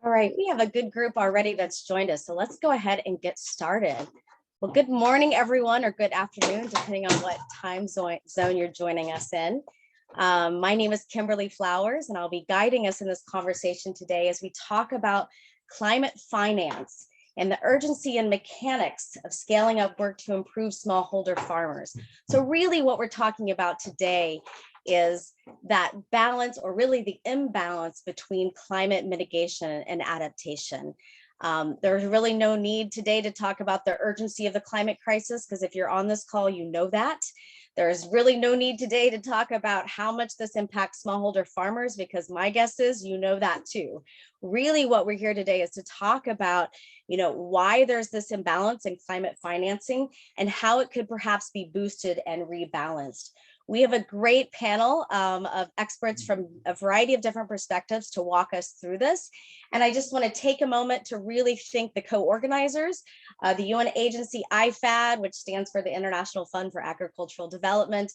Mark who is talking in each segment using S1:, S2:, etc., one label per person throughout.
S1: All right, we have a good group already that's joined us, so let's go ahead and get started. Well, good morning, everyone, or good afternoon, depending on what time zone you're joining us in. My name is Kimberly Flowers, and I'll be guiding us in this conversation today as we talk about climate finance and the urgency and mechanics of scaling up work to improve smallholder farmers. So really what we're talking about today is that balance, or really the imbalance, between climate mitigation and adaptation. There's really no need today to talk about the urgency of the climate crisis, because if you're on this call, you know that. There's really no need today to talk about how much this impacts smallholder farmers, because my guess is you know that too. Really what we're here today is to talk about, why there's this imbalance in climate financing and how it could perhaps be boosted and rebalanced. We have a great panel of experts from a variety of different perspectives to walk us through this. And I just want to take a moment to really thank the co-organizers, the UN agency Ifad, which stands for the International Fund for Agricultural Development,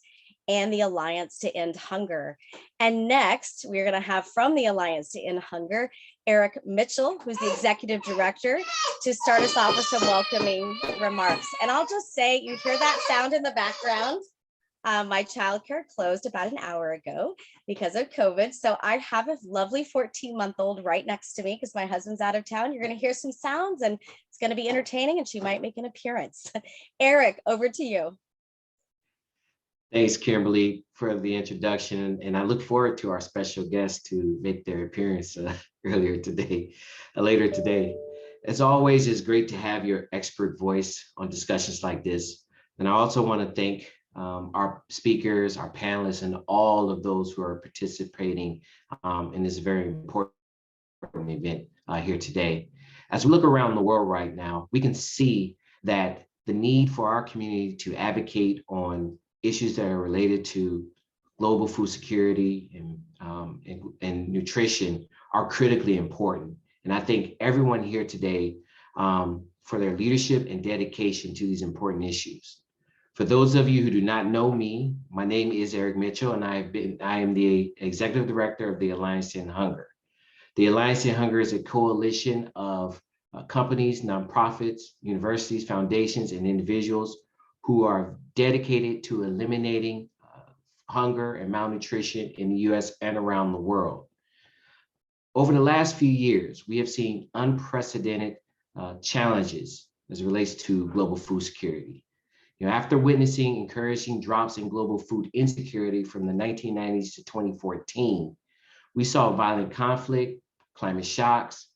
S1: and the Alliance to End Hunger. And next, we're going to have from the Alliance to End Hunger, Eric Mitchell, who's the executive director, to start us off with some welcoming remarks. And I'll just say, you hear that sound in the background? My childcare closed about an hour ago because of COVID. So I have a lovely 14-month-old right next to me because my husband's out of town. You're going to hear some sounds and it's going to be entertaining, and she might make an appearance. Eric, over to you.
S2: Thanks, Kimberly, for the introduction. And I look forward to our special guests to make their appearance later today. As always, it's great to have your expert voice on discussions like this. And I also want to thank our speakers, our panelists, and all of those who are participating in this very important event here today. As we look around the world right now, we can see that the need for our community to advocate on issues that are related to global food security and nutrition are critically important. And I thank everyone here today for their leadership and dedication to these important issues. For those of you who do not know me, my name is Eric Mitchell, and I am the executive director of the Alliance to End Hunger. The Alliance to End Hunger is a coalition of companies, nonprofits, universities, foundations, and individuals who are dedicated to eliminating hunger and malnutrition in the US and around the world. Over the last few years, we have seen unprecedented challenges as it relates to global food security. After witnessing encouraging drops in global food insecurity from the 1990s to 2014, we saw violent conflict, climate shocks,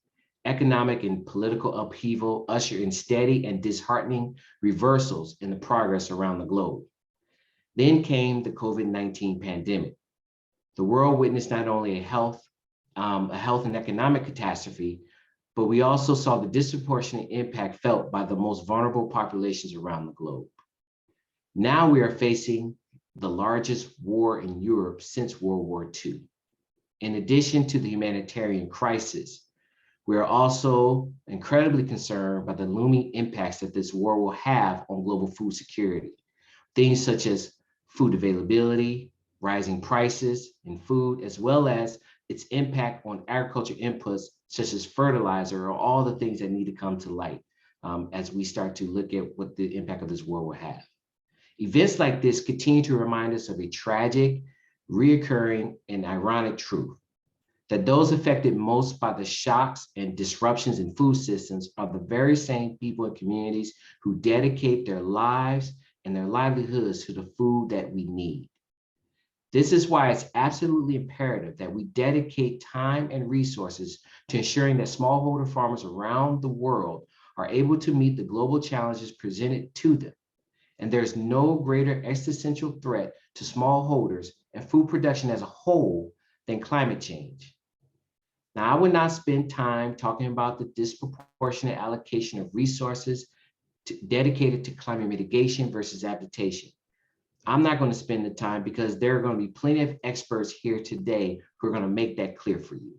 S2: economic and political upheaval usher in steady and disheartening reversals in the progress around the globe. Then came the COVID-19 pandemic. The world witnessed not only a health and economic catastrophe, but we also saw the disproportionate impact felt by the most vulnerable populations around the globe. Now we are facing the largest war in Europe since World War II. In addition to the humanitarian crisis, we are also incredibly concerned by the looming impacts that this war will have on global food security. Things such as food availability, rising prices in food, as well as its impact on agriculture inputs such as fertilizer, or all the things that need to come to light as we start to look at what the impact of this war will have. Events like this continue to remind us of a tragic, reoccurring, and ironic truth, that those affected most by the shocks and disruptions in food systems are the very same people and communities who dedicate their lives and their livelihoods to the food that we need. This is why it's absolutely imperative that we dedicate time and resources to ensuring that smallholder farmers around the world are able to meet the global challenges presented to them. And there's no greater existential threat to smallholders and food production as a whole than climate change. Now, I would not spend time talking about the disproportionate allocation of resources dedicated to climate mitigation versus adaptation. I'm not going to spend the time because there are going to be plenty of experts here today who are going to make that clear for you.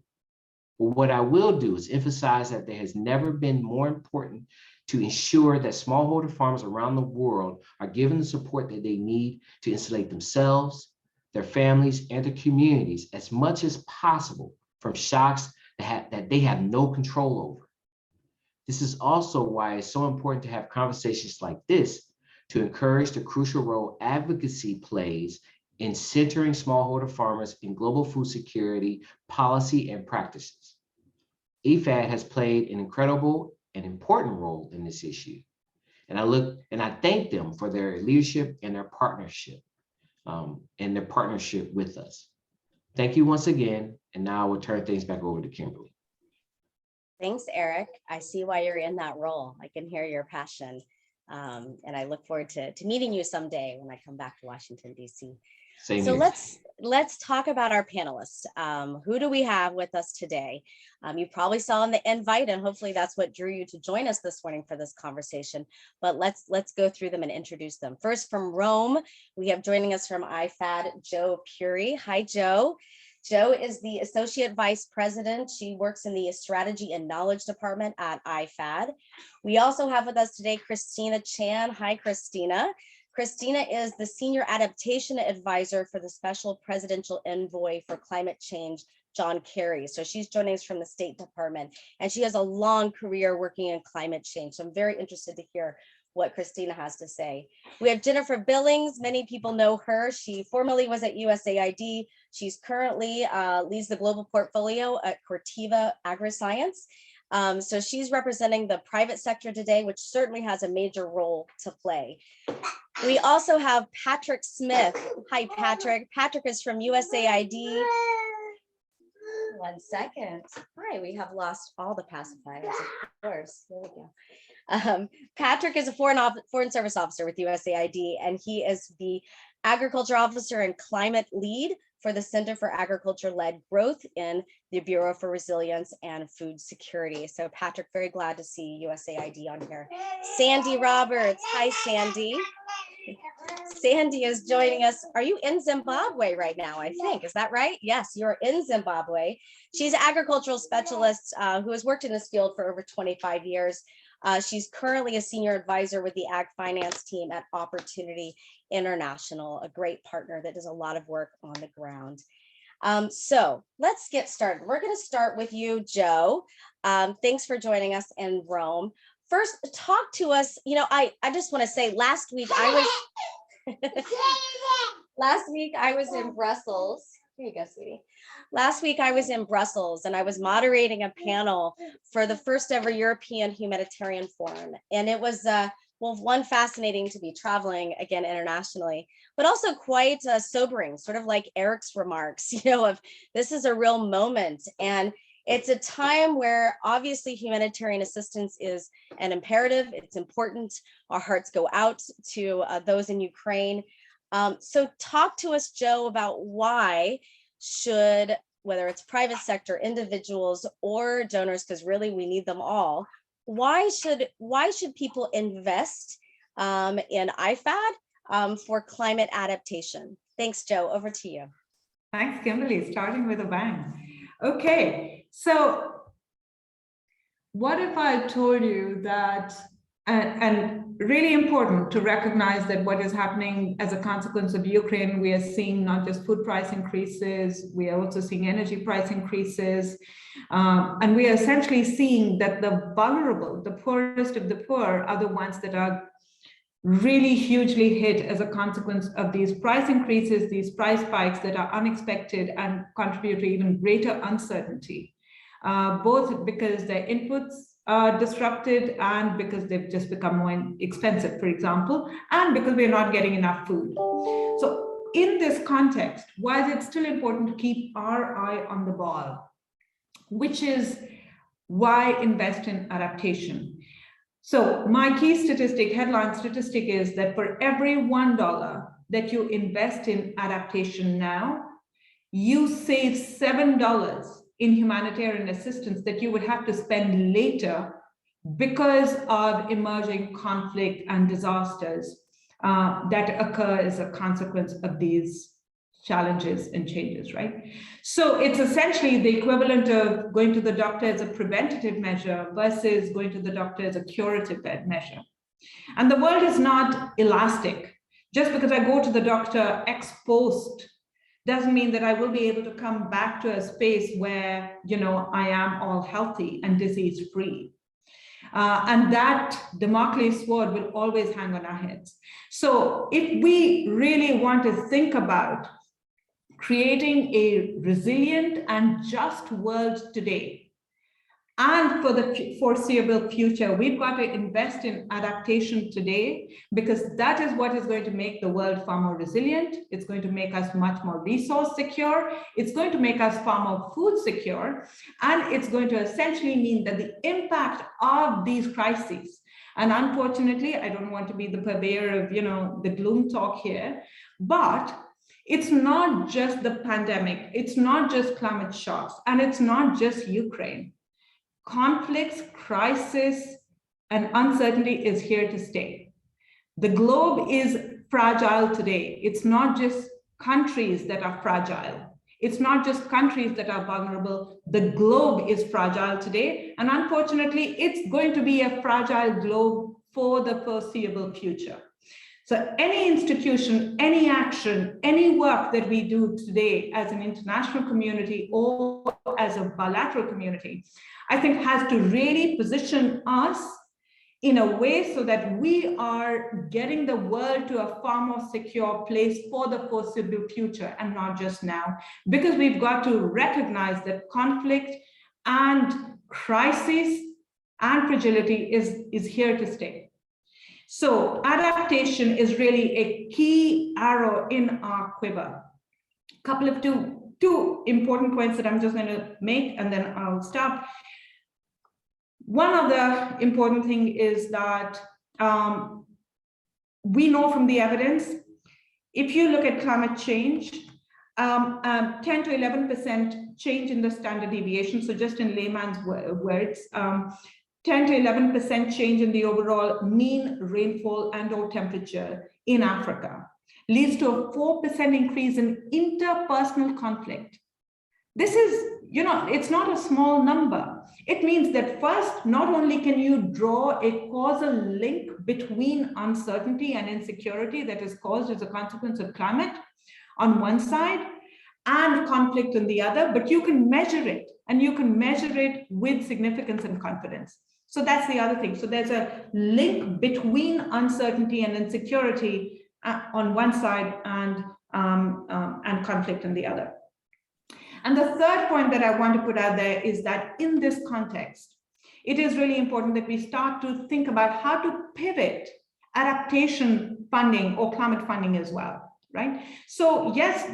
S2: But what I will do is emphasize that there has never been more important to ensure that smallholder farmers around the world are given the support that they need to insulate themselves, their families, and their communities as much as possible from shocks that they have no control over. This is also why it's so important to have conversations like this to encourage the crucial role advocacy plays in centering smallholder farmers in global food security policy and practices. Ifad has played an incredible and important role in this issue. And I thank them for their leadership and their partnership with us. Thank you once again. And now I will turn things back over to Kimberly.
S1: Thanks, Eric. I see why you're in that role. I can hear your passion. And I look forward to meeting you someday when I come back to Washington, D.C.
S2: Same
S1: So
S2: here.
S1: let's talk about our panelists. Who do we have with us today? You probably saw in the invite, and hopefully that's what drew you to join us this morning for this conversation. But let's go through them and introduce them. First, from Rome, we have joining us from Ifad, Joe Puri. Hi, Joe. Joe is the Associate Vice President. She works in the Strategy and Knowledge Department at Ifad. We also have with us today Christina Chan. Hi, Christina. Christina is the Senior Adaptation Advisor for the Special Presidential Envoy for Climate Change, John Kerry. So she's joining us from the State Department, and she has a long career working in climate change. So I'm very interested to hear what Christina has to say. We have Jennifer Billings. Many people know her. She formerly was at USAID. She's currently leads the global portfolio at Corteva AgriScience. So she's representing the private sector today, which certainly has a major role to play. We also have Patrick Smith. Hi, Patrick. Patrick is from USAID. One second. Hi, we have lost all the pacifiers, of course. There we go. Patrick is a foreign service officer with USAID, and he is the agriculture officer and climate lead for the Center for Agriculture-Led Growth in the Bureau for Resilience and Food Security. So Patrick, very glad to see USAID on here. Sandy Roberts. Hi, Sandy. Sandy is joining us. Are you in Zimbabwe right now? I think, is that right? Yes, you're in Zimbabwe. She's an agricultural specialist who has worked in this field for over 25 years. She's currently a senior advisor with the Ag Finance team at Opportunity International, a great partner that does a lot of work on the ground. So let's get started. We're going to start with you, Joe. Thanks for joining us in Rome. First, talk to us. You know, I just want to say last week I was in Brussels. Here you go, sweetie. Last week I was in Brussels and I was moderating a panel for the first ever European Humanitarian Forum. And it was, well, one, fascinating to be traveling again internationally, but also quite sobering, sort of like Eric's remarks, you know, of this is a real moment. And it's a time where obviously humanitarian assistance is an imperative. It's important. Our hearts go out to those in Ukraine. So talk to us, Joe, about why should, whether it's private sector, individuals, or donors, because really we need them all, why should people invest in Ifad for climate adaptation? Thanks, Joe. Over to you.
S3: Thanks, Kimberly. Starting with a bang. Okay, so what if I told you that, and really important to recognize that what is happening as a consequence of Ukraine, we are seeing not just food price increases, we are also seeing energy price increases, and we are essentially seeing that the vulnerable, the poorest of the poor, are the ones that are really hugely hit as a consequence of these price increases, these price spikes that are unexpected and contribute to even greater uncertainty, both because their inputs are disrupted and because they've just become more expensive, for example, and because we're not getting enough food. So in this context, why is it still important to keep our eye on the ball, which is why invest in adaptation? So my key statistic, headline statistic, is that for every $1 that you invest in adaptation now, you save $7 in humanitarian assistance that you would have to spend later because of emerging conflict and disasters that occur as a consequence of these challenges and changes, right? So it's essentially the equivalent of going to the doctor as a preventative measure versus going to the doctor as a curative measure. And the world is not elastic. Just because I go to the doctor ex post doesn't mean that I will be able to come back to a space where, I am all healthy and disease free. And that Damocles sword will always hang on our heads. So if we really want to think about creating a resilient and just world today, and for the foreseeable future, we've got to invest in adaptation today, because that is what is going to make the world far more resilient. It's going to make us much more resource secure. It's going to make us far more food secure. And it's going to essentially mean that the impact of these crises, and unfortunately, I don't want to be the purveyor of, the gloom talk here, but it's not just the pandemic. It's not just climate shocks, and it's not just Ukraine. Conflicts, crisis, and uncertainty is here to stay. The globe is fragile today. It's not just countries that are fragile. It's not just countries that are vulnerable. The globe is fragile today. And unfortunately, it's going to be a fragile globe for the foreseeable future. So any institution, any action, any work that we do today as an international community or as a bilateral community, I think has to really position us in a way so that we are getting the world to a far more secure place for the foreseeable future and not just now. Because we've got to recognize that conflict and crisis and fragility is here to stay. So adaptation is really a key arrow in our quiver. A couple of two important points that I'm just going to make, and then I'll stop. One of the important thing is that we know from the evidence, if you look at climate change, 10 to 11% change in the standard deviation. So just in layman's words, 10 to 11% change in the overall mean rainfall and or temperature in Africa leads to a 4% increase in interpersonal conflict. This is, it's not a small number. It means that first, not only can you draw a causal link between uncertainty and insecurity that is caused as a consequence of climate on one side and conflict on the other, but you can measure it, and you can measure it with significance and confidence. So that's the other thing. So there's a link between uncertainty and insecurity on one side and conflict on the other. And the third point that I want to put out there is that in this context, it is really important that we start to think about how to pivot adaptation funding or climate funding as well, right? So yes,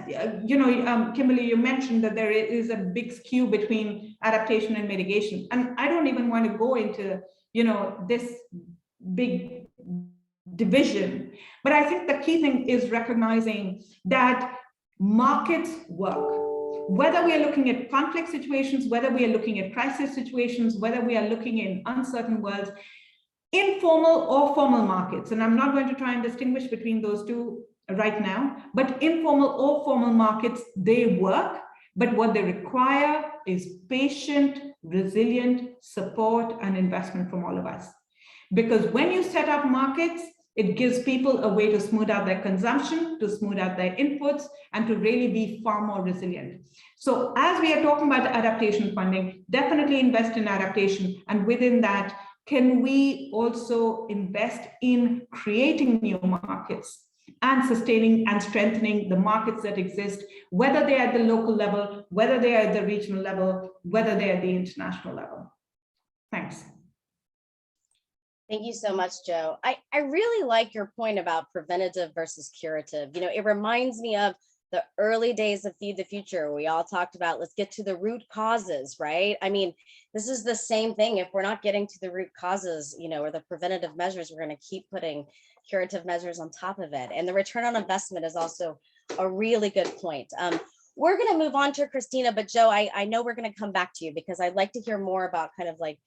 S3: Kimberly, you mentioned that there is a big skew between adaptation and mitigation. And I don't even want to go into, this big division, but I think the key thing is recognizing that markets work. Whether we are looking at conflict situations, whether we are looking at crisis situations, whether we are looking in uncertain worlds, informal or formal markets, and I'm not going to try and distinguish between those two right now, but informal or formal markets, they work, but what they require is patient, resilient support and investment from all of us. Because when you set up markets, it gives people a way to smooth out their consumption, to smooth out their inputs, and to really be far more resilient. So as we are talking about adaptation funding, definitely invest in adaptation. And within that, can we also invest in creating new markets and sustaining and strengthening the markets that exist, whether they are at the local level, whether they are at the regional level, whether they are at the international level. Thanks.
S1: Thank you so much, Joe. I really like your point about preventative versus curative. It reminds me of the early days of Feed the Future. We all talked about, let's get to the root causes, right? I mean, this is the same thing. If we're not getting to the root causes, or the preventative measures, we're going to keep putting curative measures on top of it. And the return on investment is also a really good point. We're going to move on to Christina, but Joe, I know we're going to come back to you because I'd like to hear more about kind of like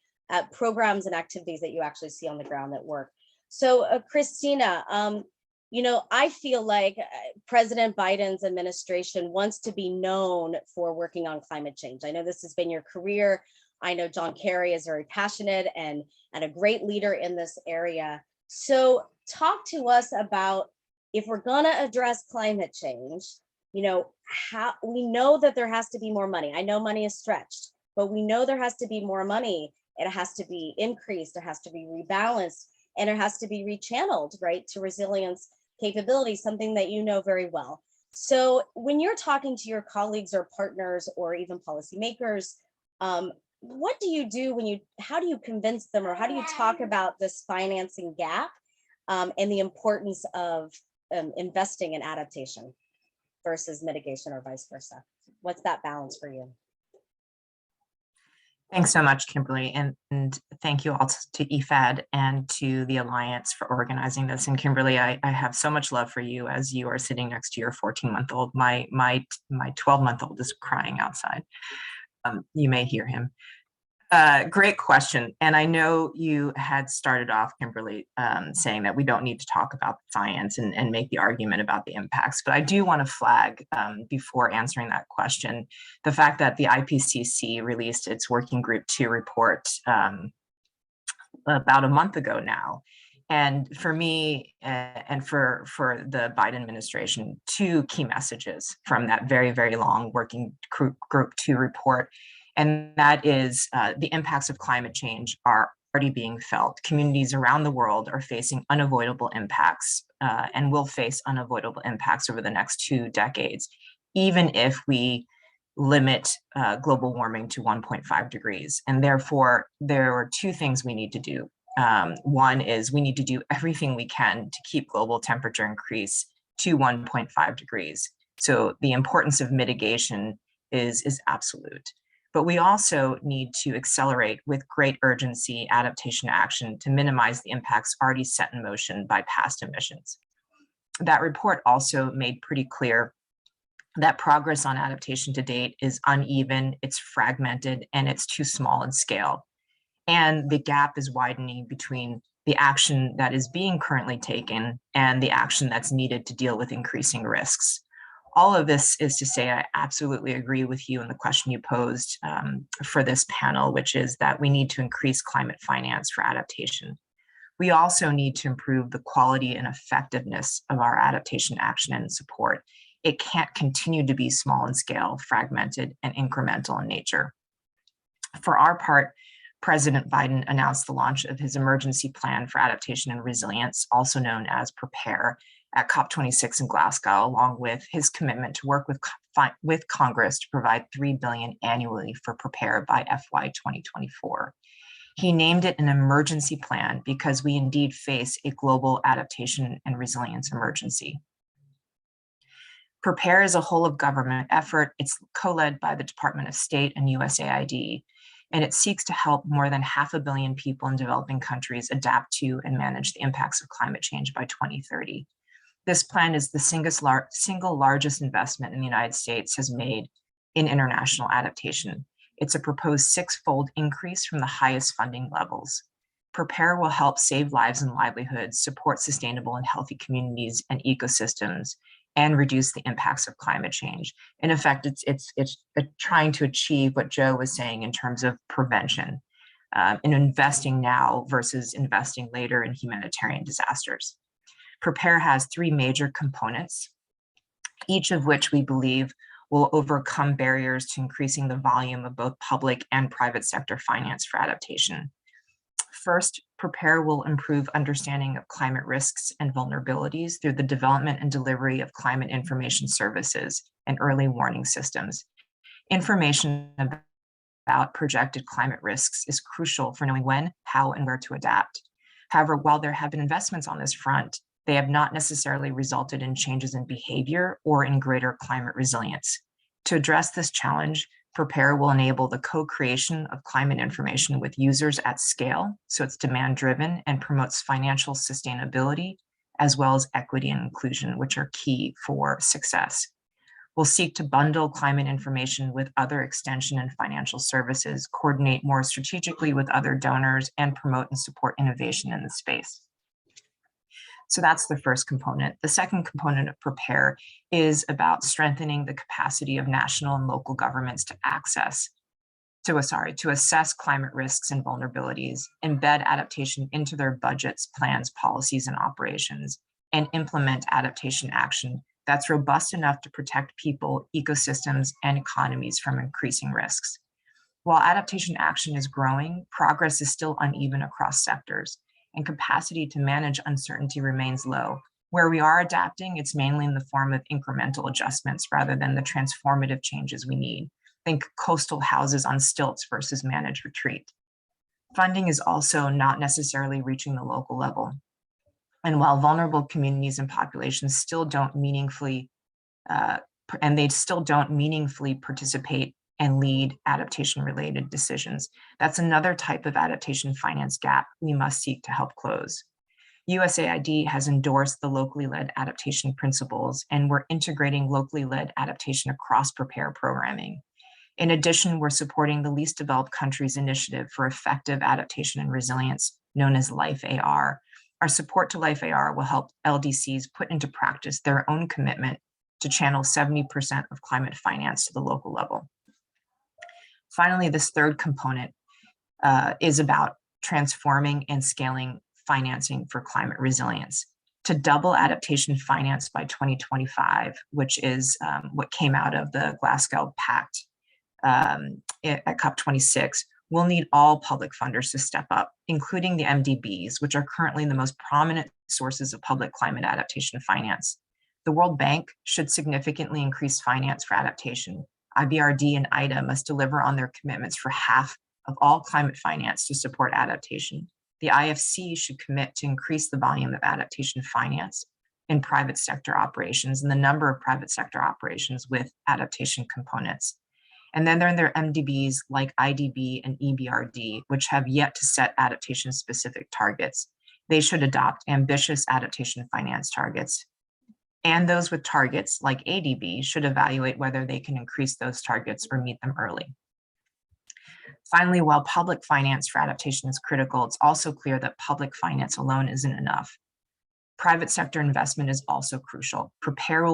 S1: programs and activities that you actually see on the ground that work. So Christina, I feel like President Biden's administration wants to be known for working on climate change. I know this has been your career. I know John Kerry is very passionate and a great leader in this area. So talk to us about, if we're going to address climate change, how we know that there has to be more money. I know money is stretched, but we know there has to be more money. It has to be increased, it has to be rebalanced, and it has to be rechanneled, right, to resilience capabilities, something that you know very well. So when you're talking to your colleagues or partners or even policymakers, what do you do how do you convince them, or how do you talk about this financing gap and the importance of investing in adaptation versus mitigation, or vice versa? What's that balance for you?
S4: Thanks so much, Kimberly, and thank you all to Ifad and to the Alliance for organizing this. And Kimberly, I have so much love for you as you are sitting next to your 14-month-old. My 12-month-old is crying outside. You may hear him. Great question. And I know you had started off, Kimberly, saying that we don't need to talk about the science and make the argument about the impacts. But I do want to flag, before answering that question, the fact that the IPCC released its Working Group 2 report about a month ago now. And for me and for the Biden administration, two key messages from that very, very long Working Group 2 report. And that is the impacts of climate change are already being felt. Communities around the world are facing unavoidable impacts and will face unavoidable impacts over the next 2 decades, even if we limit global warming to 1.5 degrees. And therefore, there are 2 things we need to do. One is we need to do everything we can to keep global temperature increase to 1.5 degrees. So the importance of mitigation is absolute. But we also need to accelerate with great urgency adaptation action to minimize the impacts already set in motion by past emissions. That report also made pretty clear that progress on adaptation to date is uneven, it's fragmented, and it's too small in scale. And the gap is widening between the action that is being currently taken and the action that's needed to deal with increasing risks. All of this is to say, I absolutely agree with you in the question you posed for this panel, which is that we need to increase climate finance for adaptation. We also need to improve the quality and effectiveness of our adaptation action and support. It can't continue to be small in scale, fragmented, and incremental in nature. For our part, President Biden announced the launch of his emergency plan for adaptation and resilience, also known as PREPARE, at COP26 in Glasgow, along with his commitment to work with Congress to provide $3 billion annually for PREPARE by FY 2024. He named it an emergency plan because we indeed face a global adaptation and resilience emergency. PREPARE is a whole of government effort. It's co-led by the Department of State and USAID, and it seeks to help more than 500 million people in developing countries adapt to and manage the impacts of climate change by 2030. This plan is the single largest investment in the United States has made in international adaptation. It's a proposed 6-fold increase from the highest funding levels. PREPARE will help save lives and livelihoods, support sustainable and healthy communities and ecosystems, and reduce the impacts of climate change. In effect, it's trying to achieve what Joe was saying in terms of prevention, in investing now versus investing later in humanitarian disasters. PREPARE has 3 major components, each of which we believe will overcome barriers to increasing the volume of both public and private sector finance for adaptation. First, PREPARE will improve understanding of climate risks and vulnerabilities through the development and delivery of climate information services and early warning systems. Information about projected climate risks is crucial for knowing when, how, and where to adapt. However, while there have been investments on this front, they have not necessarily resulted in changes in behavior or in greater climate resilience. To address this challenge, PREPARE will enable the co-creation of climate information with users at scale, so it's demand-driven and promotes financial sustainability, as well as equity and inclusion, which are key for success. We'll seek to bundle climate information with other extension and financial services, coordinate more strategically with other donors, and promote and support innovation in the space. So that's the first component. The second component of PREPARE is about strengthening the capacity of national and local governments to assess climate risks and vulnerabilities, embed adaptation into their budgets, plans, policies, and operations, and implement adaptation action that's robust enough to protect people, ecosystems, and economies from increasing risks. While adaptation action is growing, progress is still uneven across sectors, and capacity to manage uncertainty remains low. Where we are adapting, it's mainly in the form of incremental adjustments rather than the transformative changes we need. Think coastal houses on stilts versus managed retreat. Funding is also not necessarily reaching the local level. And while vulnerable communities and populations still don't meaningfully, participate and lead adaptation-related decisions, that's another type of adaptation finance gap we must seek to help close. USAID has endorsed the locally led adaptation principles, and we're integrating locally led adaptation across PREPARE programming. In addition, we're supporting the Least Developed Countries Initiative for Effective Adaptation and Resilience, known as LIFE-AR. Our support to LIFE-AR will help LDCs put into practice their own commitment to channel 70% of climate finance to the local level. Finally, this third component is about transforming and scaling financing for climate resilience. To double adaptation finance by 2025, which is what came out of the Glasgow Pact at COP26, we'll need all public funders to step up, including the MDBs, which are currently the most prominent sources of public climate adaptation finance. The World Bank should significantly increase finance for adaptation. IBRD and IDA must deliver on their commitments for half of all climate finance to support adaptation. The IFC should commit to increase the volume of adaptation finance in private sector operations and the number of private sector operations with adaptation components. And then there are their MDBs like IDB and EBRD, which have yet to set adaptation specific targets. They should adopt ambitious adaptation finance targets. And those with targets like ADB should evaluate whether they can increase those targets or meet them early. Finally, while public finance for adaptation is critical, it's also clear that public finance alone isn't enough. Private sector investment is also crucial. PREPARE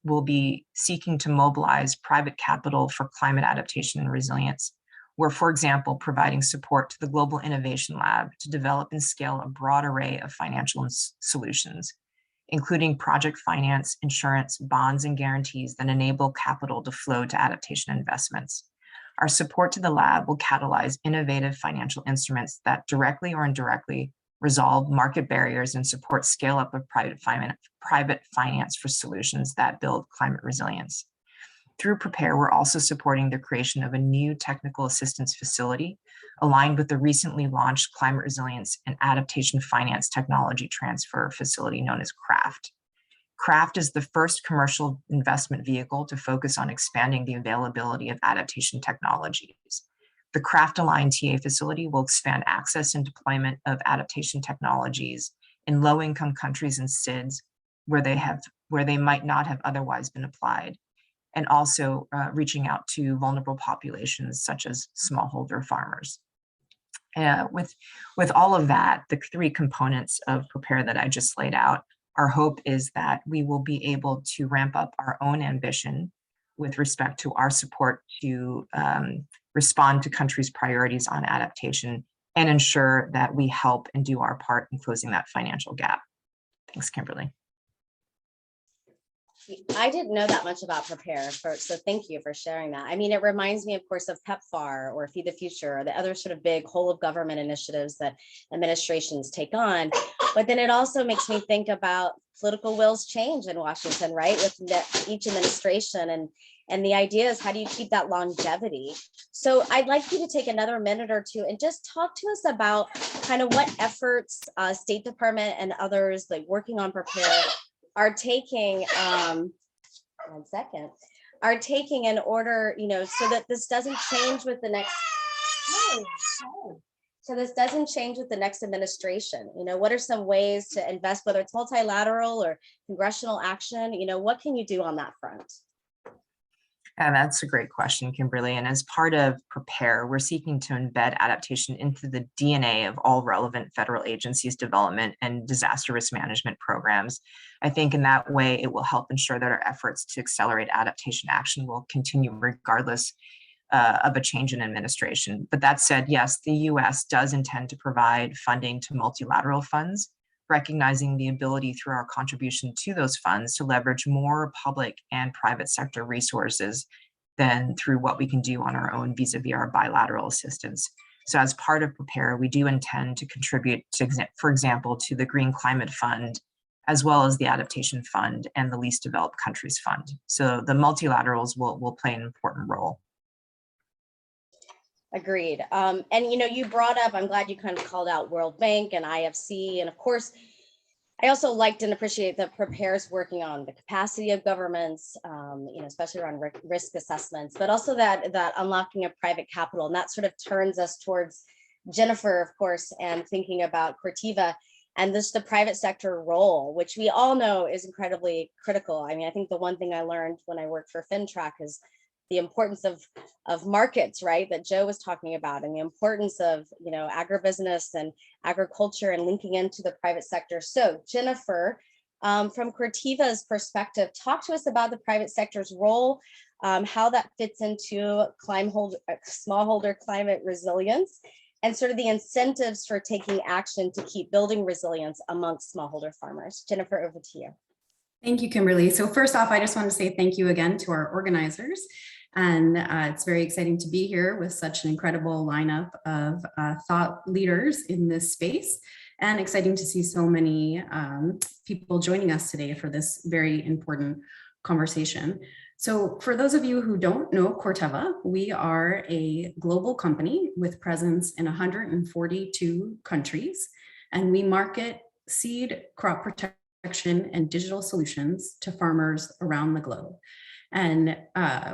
S4: will be seeking to mobilize private capital for climate adaptation and resilience. We're, for example, providing support to the Global Innovation Lab to develop and scale a broad array of financial solutions, including project finance, insurance, bonds, and guarantees that enable capital to flow to adaptation investments. Our support to the lab will catalyze innovative financial instruments that directly or indirectly resolve market barriers and support scale up of private finance for solutions that build climate resilience. Through PREPARE, we're also supporting the creation of a new technical assistance facility aligned with the recently launched Climate Resilience and Adaptation Finance Technology Transfer Facility known as CRAFT. CRAFT is the first commercial investment vehicle to focus on expanding the availability of adaptation technologies. The CRAFT-aligned TA facility will expand access and deployment of adaptation technologies in low-income countries and SIDS where they might not have otherwise been applied, and also reaching out to vulnerable populations such as smallholder farmers. With all of that, the three components of PREPARE that I just laid out, our hope is that we will be able to ramp up our own ambition with respect to our support to respond to countries' priorities on adaptation and ensure that we help and do our part in closing that financial gap. Thanks, Kimberly.
S1: I didn't know that much about PREPARE, so thank you for sharing that. I mean, it reminds me, of course, of PEPFAR or Feed the Future, or the other sort of big whole of government initiatives that administrations take on. But then it also makes me think about political wills change in Washington, right? With each administration, and the idea is, how do you keep that longevity? So I'd like you to take another minute or two and just talk to us about kind of what efforts State Department and others like working on PREPARE are taking, are taking in order, so that this doesn't change with the next, so this doesn't change with the next administration. What are some ways to invest, whether it's multilateral or congressional action? What can you do on that front?
S4: And that's a great question, Kimberly. And as part of PREPARE, we're seeking to embed adaptation into the DNA of all relevant federal agencies' development and disaster risk management programs. I think in that way, it will help ensure that our efforts to accelerate adaptation action will continue regardless of a change in administration. But that said, yes, the US does intend to provide funding to multilateral funds recognizing the ability through our contribution to those funds to leverage more public and private sector resources than through what we can do on our own vis-a-vis our bilateral assistance. So as part of Prepare, we do intend to contribute, for example, to the Green Climate Fund, as well as the Adaptation Fund and the Least Developed Countries Fund. So the multilaterals will play an important role.
S1: Agreed. And you brought up, I'm glad you kind of called out World Bank and IFC. And of course, I also liked and appreciate that Prepare's working on the capacity of governments, especially around risk assessments, but also that unlocking of private capital. And that sort of turns us towards Jennifer, of course, and thinking about Cortiva and the private sector role, which we all know is incredibly critical. I mean, I think the one thing I learned when I worked for FinTrack is the importance of markets, right, that Joe was talking about, and the importance of agribusiness and agriculture and linking into the private sector. So Jennifer, from Cortiva's perspective, talk to us about the private sector's role, how that fits into smallholder climate resilience, and sort of the incentives for taking action to keep building resilience amongst smallholder farmers. Jennifer, over to you.
S5: Thank you, Kimberly. So first off, I just want to say thank you again to our organizers. And it's very exciting to be here with such an incredible lineup of thought leaders in this space, and exciting to see so many people joining us today for this very important conversation. So for those of you who don't know Corteva, we are a global company with presence in 142 countries, and we market seed, crop protection, and digital solutions to farmers around the globe. And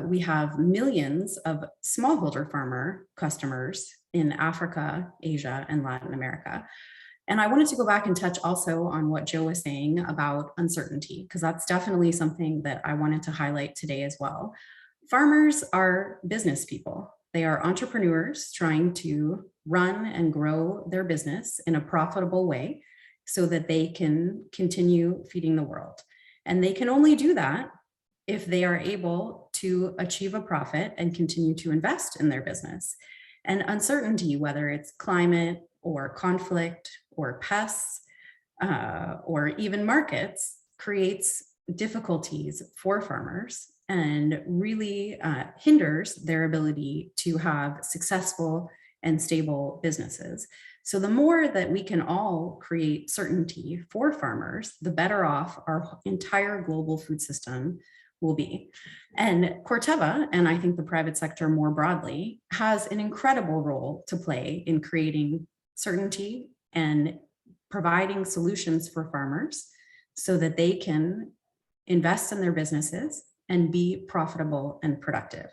S5: we have millions of smallholder farmer customers in Africa, Asia, and Latin America. And I wanted to go back and touch also on what Joe was saying about uncertainty, because that's definitely something that I wanted to highlight today as well. Farmers are business people. They are entrepreneurs trying to run and grow their business in a profitable way so that they can continue feeding the world. And they can only do that if they are able to achieve a profit and continue to invest in their business. And uncertainty, whether it's climate or conflict or pests or even markets, creates difficulties for farmers and really hinders their ability to have successful and stable businesses. So the more that we can all create certainty for farmers, the better off our entire global food system will be. And Corteva, and I think the private sector more broadly, has an incredible role to play in creating certainty and providing solutions for farmers so that they can invest in their businesses and be profitable and productive.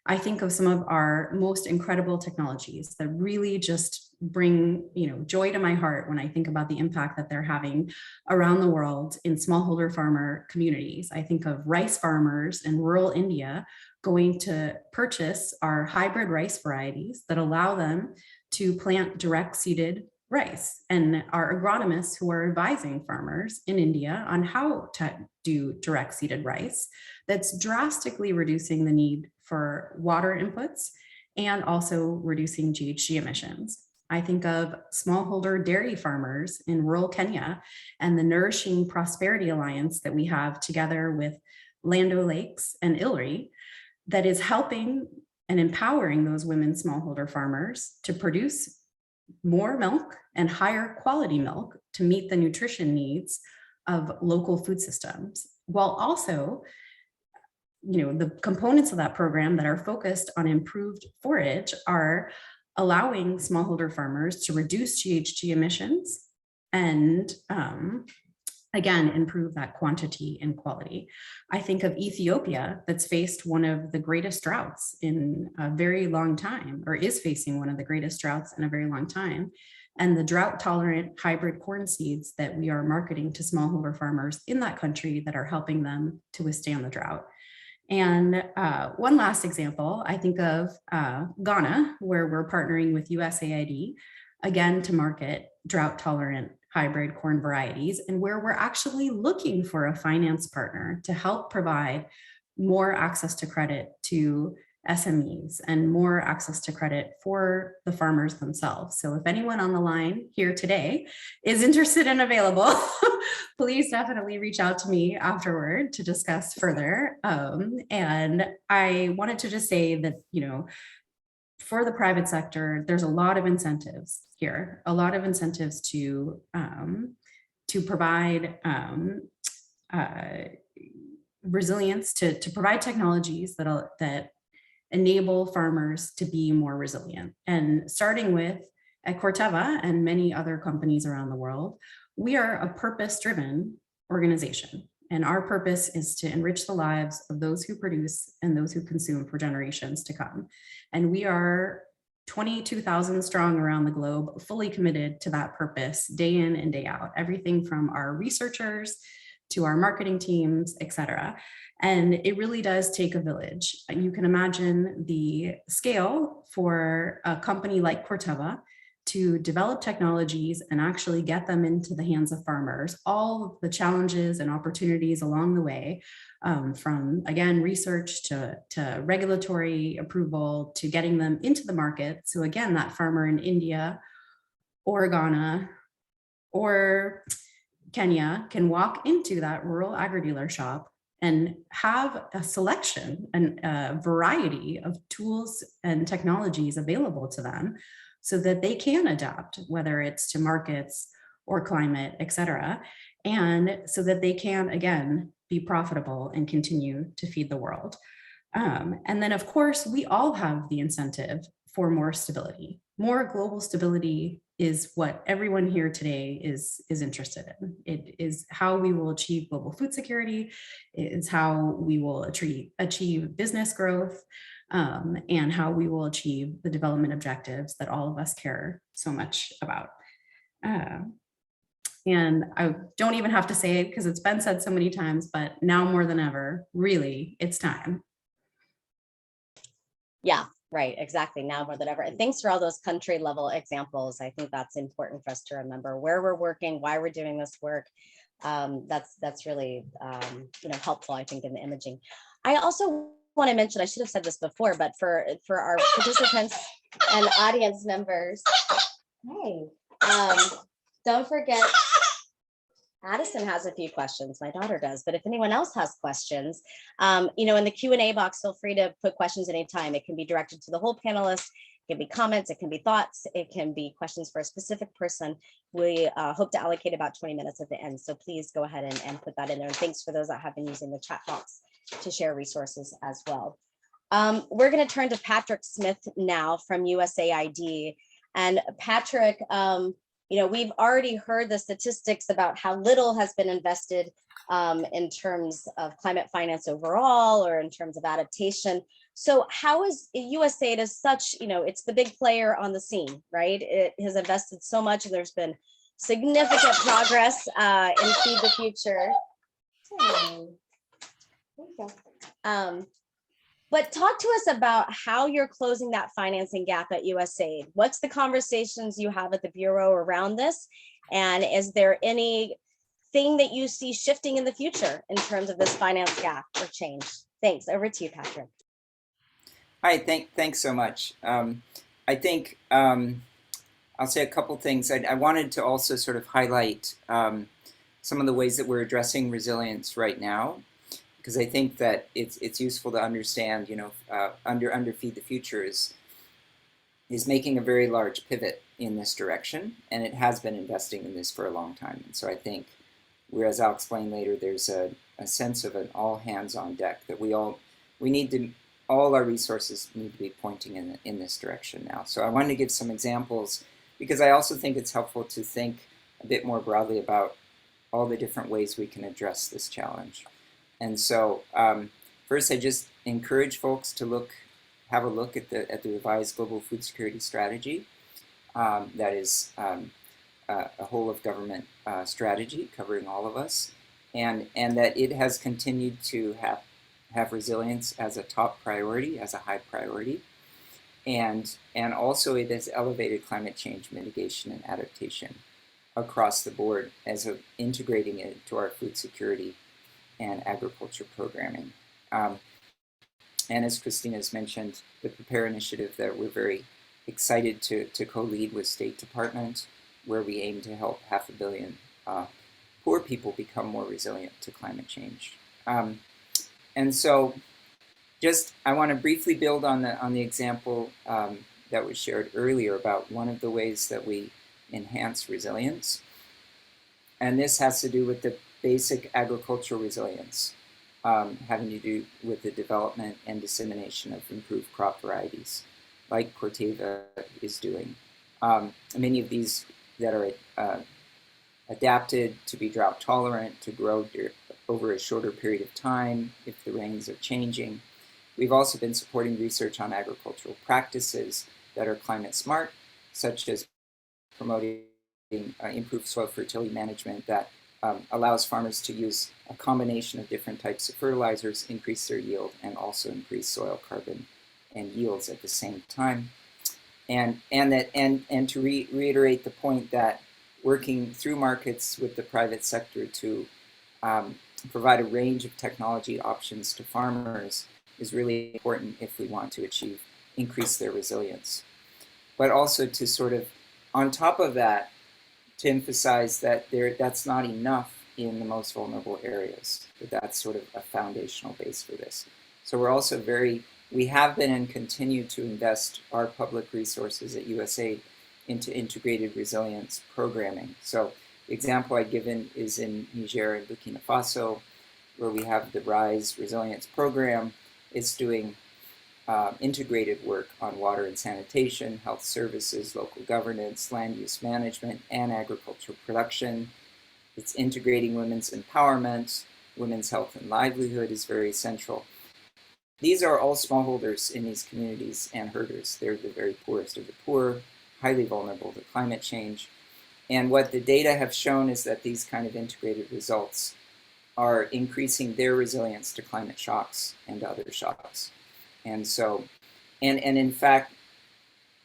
S5: I think of some of our most incredible technologies that really just bring joy to my heart when I think about the impact that they're having around the world in smallholder farmer communities. I think of rice farmers in rural India going to purchase our hybrid rice varieties that allow them to plant direct seeded rice, and our agronomists who are advising farmers in India on how to do direct seeded rice that's drastically reducing the need for water inputs and also reducing GHG emissions. I think of smallholder dairy farmers in rural Kenya and the Nourishing Prosperity Alliance that we have together with Land O'Lakes and ILRI that is helping and empowering those women smallholder farmers to produce more milk and higher quality milk to meet the nutrition needs of local food systems, while also the components of that program that are focused on improved forage are allowing smallholder farmers to reduce GHG emissions and again, improve that quantity and quality. I think of Ethiopia that's faced one of the greatest droughts in a very long time, or is facing one of the greatest droughts in a very long time. And the drought tolerant hybrid corn seeds that we are marketing to smallholder farmers in that country that are helping them to withstand the drought. And one last example, I think of Ghana, where we're partnering with USAID, again, to market drought tolerant hybrid corn varieties, and where we're actually looking for a finance partner to help provide more access to credit to SMEs and more access to credit for the farmers themselves. So if anyone on the line here today is interested and available, please definitely reach out to me afterward to discuss further. And I wanted to just say that, you know, for the private sector, there's a lot of incentives here, a lot of incentives to provide resilience, to provide technologies that enable farmers to be more resilient. And starting with at Corteva and many other companies around the world, we are a purpose-driven organization. And our purpose is to enrich the lives of those who produce and those who consume for generations to come. And we are 22,000 strong around the globe, fully committed to that purpose day in and day out, everything from our researchers to our marketing teams, et cetera. And it really does take a village. You can imagine the scale for a company like Corteva to develop technologies and actually get them into the hands of farmers, all of the challenges and opportunities along the way, from, again, research to regulatory approval to getting them into the market. So again, that farmer in India or Ghana or Kenya can walk into that rural agri-dealer shop and have a selection and a variety of tools and technologies available to them so that they can adapt, whether it's to markets or climate, et cetera, and so that they can, again, be profitable and continue to feed the world. And then, of course, we all have the incentive for more stability. More global stability is what everyone here today is interested in. It is how we will achieve global food security. It is how we will achieve business growth, and how we will achieve the development objectives that all of us care so much about. And I don't even have to say it because it's been said so many times, but now more than ever, really, it's time.
S1: Yeah, right, exactly. Now more than ever. And thanks for all those country level examples. I think that's important for us to remember where we're working, why we're doing this work. That's really helpful, I think, in the imaging. I also want to mention, I should have said this before, but for our participants and audience members, hey, don't forget, Addison has a few questions. My daughter does, but if anyone else has questions, in the Q&A box, feel free to put questions anytime. It can be directed to the whole panelists. It can be comments. It can be thoughts. It can be questions for a specific person. We hope to allocate about 20 minutes at the end. So please go ahead and put that in there. And thanks for those that have been using the chat box to share resources as well. We're going to turn to Patrick Smith now from USAID. And Patrick, we've already heard the statistics about how little has been invested in terms of climate finance overall, or in terms of adaptation. So how is USAID as such, it's the big player on the scene, right? It has invested so much, and there's been significant progress in Feed the Future. But talk to us about how you're closing that financing gap at USAID. What's the conversations you have at the Bureau around this? And is there anything that you see shifting in the future in terms of this finance gap or change? Thanks. Over to you, Patrick.
S6: Hi, thanks so much. I think I'll say a couple things. I wanted to also sort of highlight some of the ways that we're addressing resilience right now, because I think that it's useful to understand, under Feed the Future is making a very large pivot in this direction, and it has been investing in this for a long time. And so I think, whereas I'll explain later, there's a sense of an all hands on deck that all our resources need to be pointing in this direction now. So I wanted to give some examples, because I also think it's helpful to think a bit more broadly about all the different ways we can address this challenge. And so first, I just encourage folks to have a look at the revised Global Food Security Strategy. That is a whole of government strategy covering all of us, and that it has continued to have resilience as a top priority, as a high priority, and also it has elevated climate change mitigation and adaptation across the board as of integrating it to our food security and agriculture programming. And as Christina's mentioned, the Prepare initiative that we're very excited to co-lead with State Department, where we aim to help 500 million poor people become more resilient to climate change. And so just, I want to briefly build on the example that was shared earlier about one of the ways that we enhance resilience. And this has to do with the basic agricultural resilience, having to do with the development and dissemination of improved crop varieties, like Corteva is doing. Many of these that are adapted to be drought tolerant, to grow over a shorter period of time if the rains are changing. We've also been supporting research on agricultural practices that are climate smart, such as promoting improved soil fertility management that allows farmers to use a combination of different types of fertilizers, increase their yield, and also increase soil carbon and yields at the same time. And to reiterate the point that working through markets with the private sector to provide a range of technology options to farmers is really important if we want to increase their resilience. But also to sort of, on top of that, to emphasize that that's not enough in the most vulnerable areas, that's sort of a foundational base for this. So we're also we have been and continue to invest our public resources at USAID into integrated resilience programming. So the example I've given is in Niger and Burkina Faso, where we have the RISE Resilience Program. It's doing integrated work on water and sanitation, health services, local governance, land use management, and agricultural production. It's integrating women's empowerment. Women's health and livelihood is very central. These are all smallholders in these communities and herders. They're the very poorest of the poor, highly vulnerable to climate change. And what the data have shown is that these kind of integrated results are increasing their resilience to climate shocks and other shocks. And so, and in fact,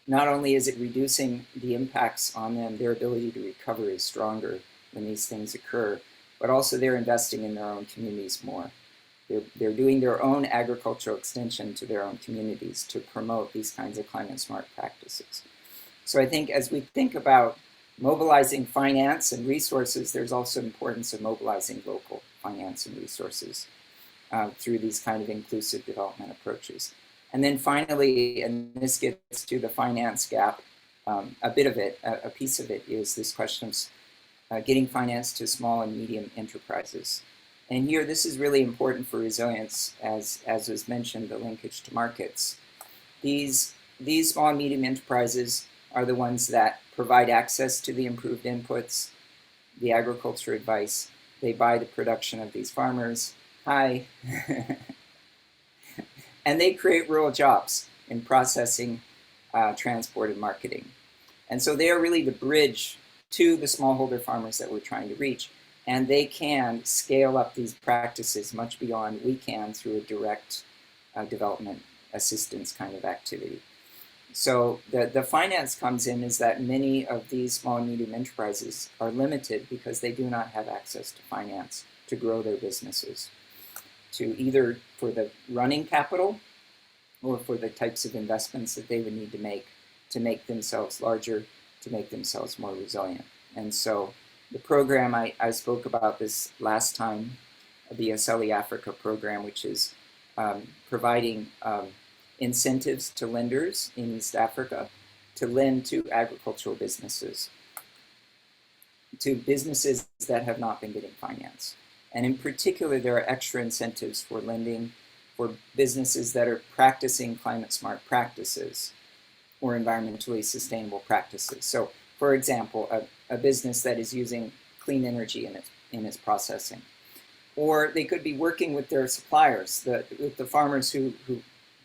S6: not only is it reducing the impacts on them, their ability to recover is stronger when these things occur, but also they're investing in their own communities more. They're doing their own agricultural extension to their own communities to promote these kinds of climate smart practices. So I think as we think about mobilizing finance and resources, there's also importance of mobilizing local finance and resources through these kind of inclusive development approaches. And then finally, and this gets to the finance gap, a bit of it, a piece of it is this question of getting finance to small and medium enterprises. And here, this is really important for resilience, as was mentioned, the linkage to markets. These small and medium enterprises are the ones that provide access to the improved inputs, the agriculture advice. They buy the production of these farmers. Hi. And they create rural jobs in processing, transport, and marketing. And so they are really the bridge to the smallholder farmers that we're trying to reach. And they can scale up these practices much beyond we can through a direct development assistance kind of activity. So the finance comes in is that many of these small and medium enterprises are limited because they do not have access to finance to grow their businesses, to either for the running capital or for the types of investments that they would need to make themselves larger, to make themselves more resilient. And so the program, I spoke about this last time, the SLE Africa program, which is providing incentives to lenders in East Africa to lend to agricultural businesses, to businesses that have not been getting finance. And in particular, there are extra incentives for lending for businesses that are practicing climate smart practices or environmentally sustainable practices. So, for example, a business that is using clean energy in its processing. Or they could be working with their suppliers, with the farmers who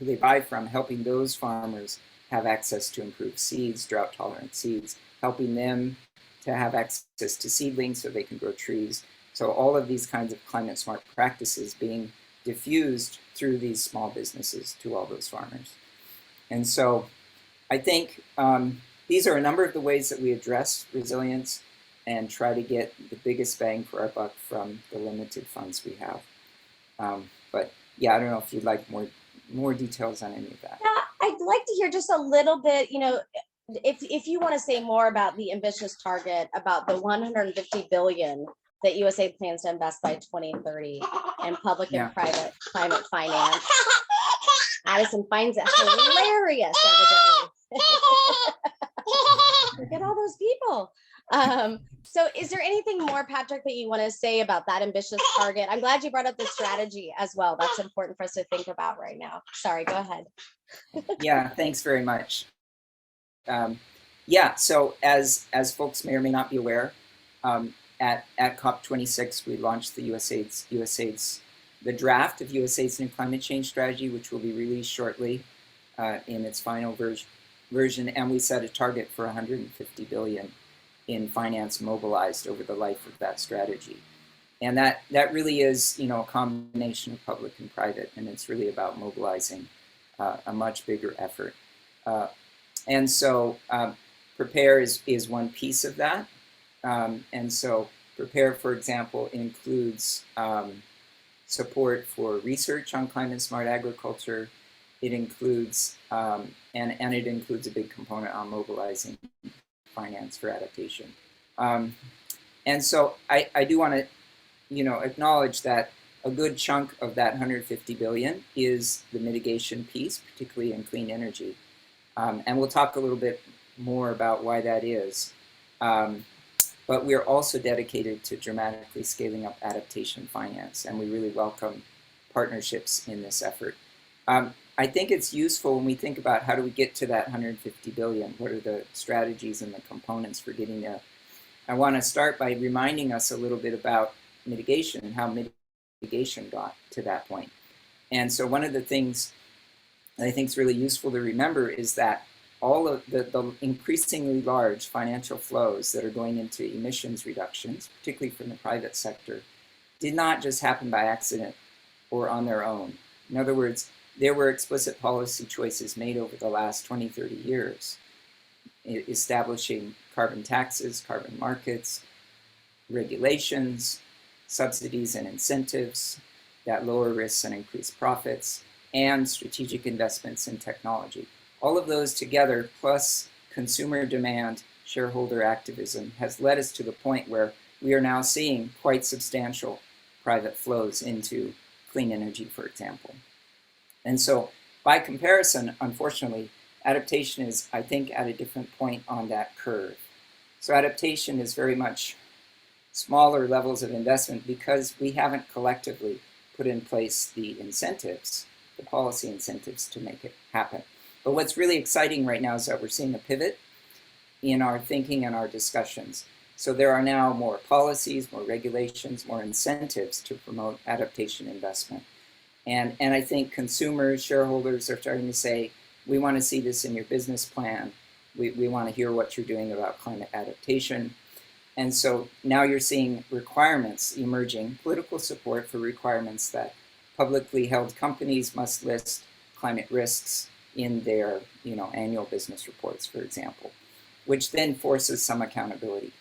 S6: they buy from, helping those farmers have access to improved seeds, drought-tolerant seeds, helping them to have access to seedlings so they can grow trees. So all of these kinds of climate smart practices being diffused through these small businesses to all those farmers. And so I think these are a number of the ways that we address resilience and try to get the biggest bang for our buck from the limited funds we have. But yeah, I don't know if you'd like more more details on any of that.
S1: Yeah, I'd like to hear just a little bit, if you want to say more about the ambitious target, about the 150 billion that USA plans to invest by 2030 in public and private climate finance. Addison finds it hilarious, evidently. Look at all those people. So is there anything more, Patrick, that you want to say about that ambitious target? I'm glad you brought up the strategy as well. That's important for us to think about right now. Sorry, go ahead.
S6: Yeah, thanks very much. Yeah, so as folks may or may not be aware, at COP26, we launched the USAID's the draft of USAID's new climate change strategy, which will be released shortly in its final version, and we set a target for 150 billion in finance mobilized over the life of that strategy. And that really is, a combination of public and private, and it's really about mobilizing a much bigger effort. And so Prepare is one piece of that. And so Prepare, for example, includes support for research on climate smart agriculture. It includes, and it includes a big component on mobilizing finance for adaptation. And so I do want to, acknowledge that a good chunk of that 150 billion is the mitigation piece, particularly in clean energy. And we'll talk a little bit more about why that is. But we're also dedicated to dramatically scaling up adaptation finance, and we really welcome partnerships in this effort. I think it's useful when we think about how do we get to that 150 billion, what are the strategies and the components for getting there. I want to start by reminding us a little bit about mitigation and how mitigation got to that point. And so one of the things that I think is really useful to remember is that all of the increasingly large financial flows that are going into emissions reductions, particularly from the private sector, did not just happen by accident or on their own. In other words, there were explicit policy choices made over the last 20, 30 years, establishing carbon taxes, carbon markets, regulations, subsidies and incentives that lower risks and increase profits, and strategic investments in technology. All of those together, plus consumer demand, shareholder activism, has led us to the point where we are now seeing quite substantial private flows into clean energy, for example. And so by comparison, unfortunately, adaptation is, I think, at a different point on that curve. So adaptation is very much smaller levels of investment because we haven't collectively put in place the incentives, the policy incentives to make it happen. But what's really exciting right now is that we're seeing a pivot in our thinking and our discussions. So there are now more policies, more regulations, more incentives to promote adaptation investment. And I think consumers, shareholders are starting to say, we want to see this in your business plan. We want to hear what you're doing about climate adaptation. And so now you're seeing requirements emerging, political support for requirements that publicly held companies must list climate risks in their annual business reports, for example, which then forces some accountability.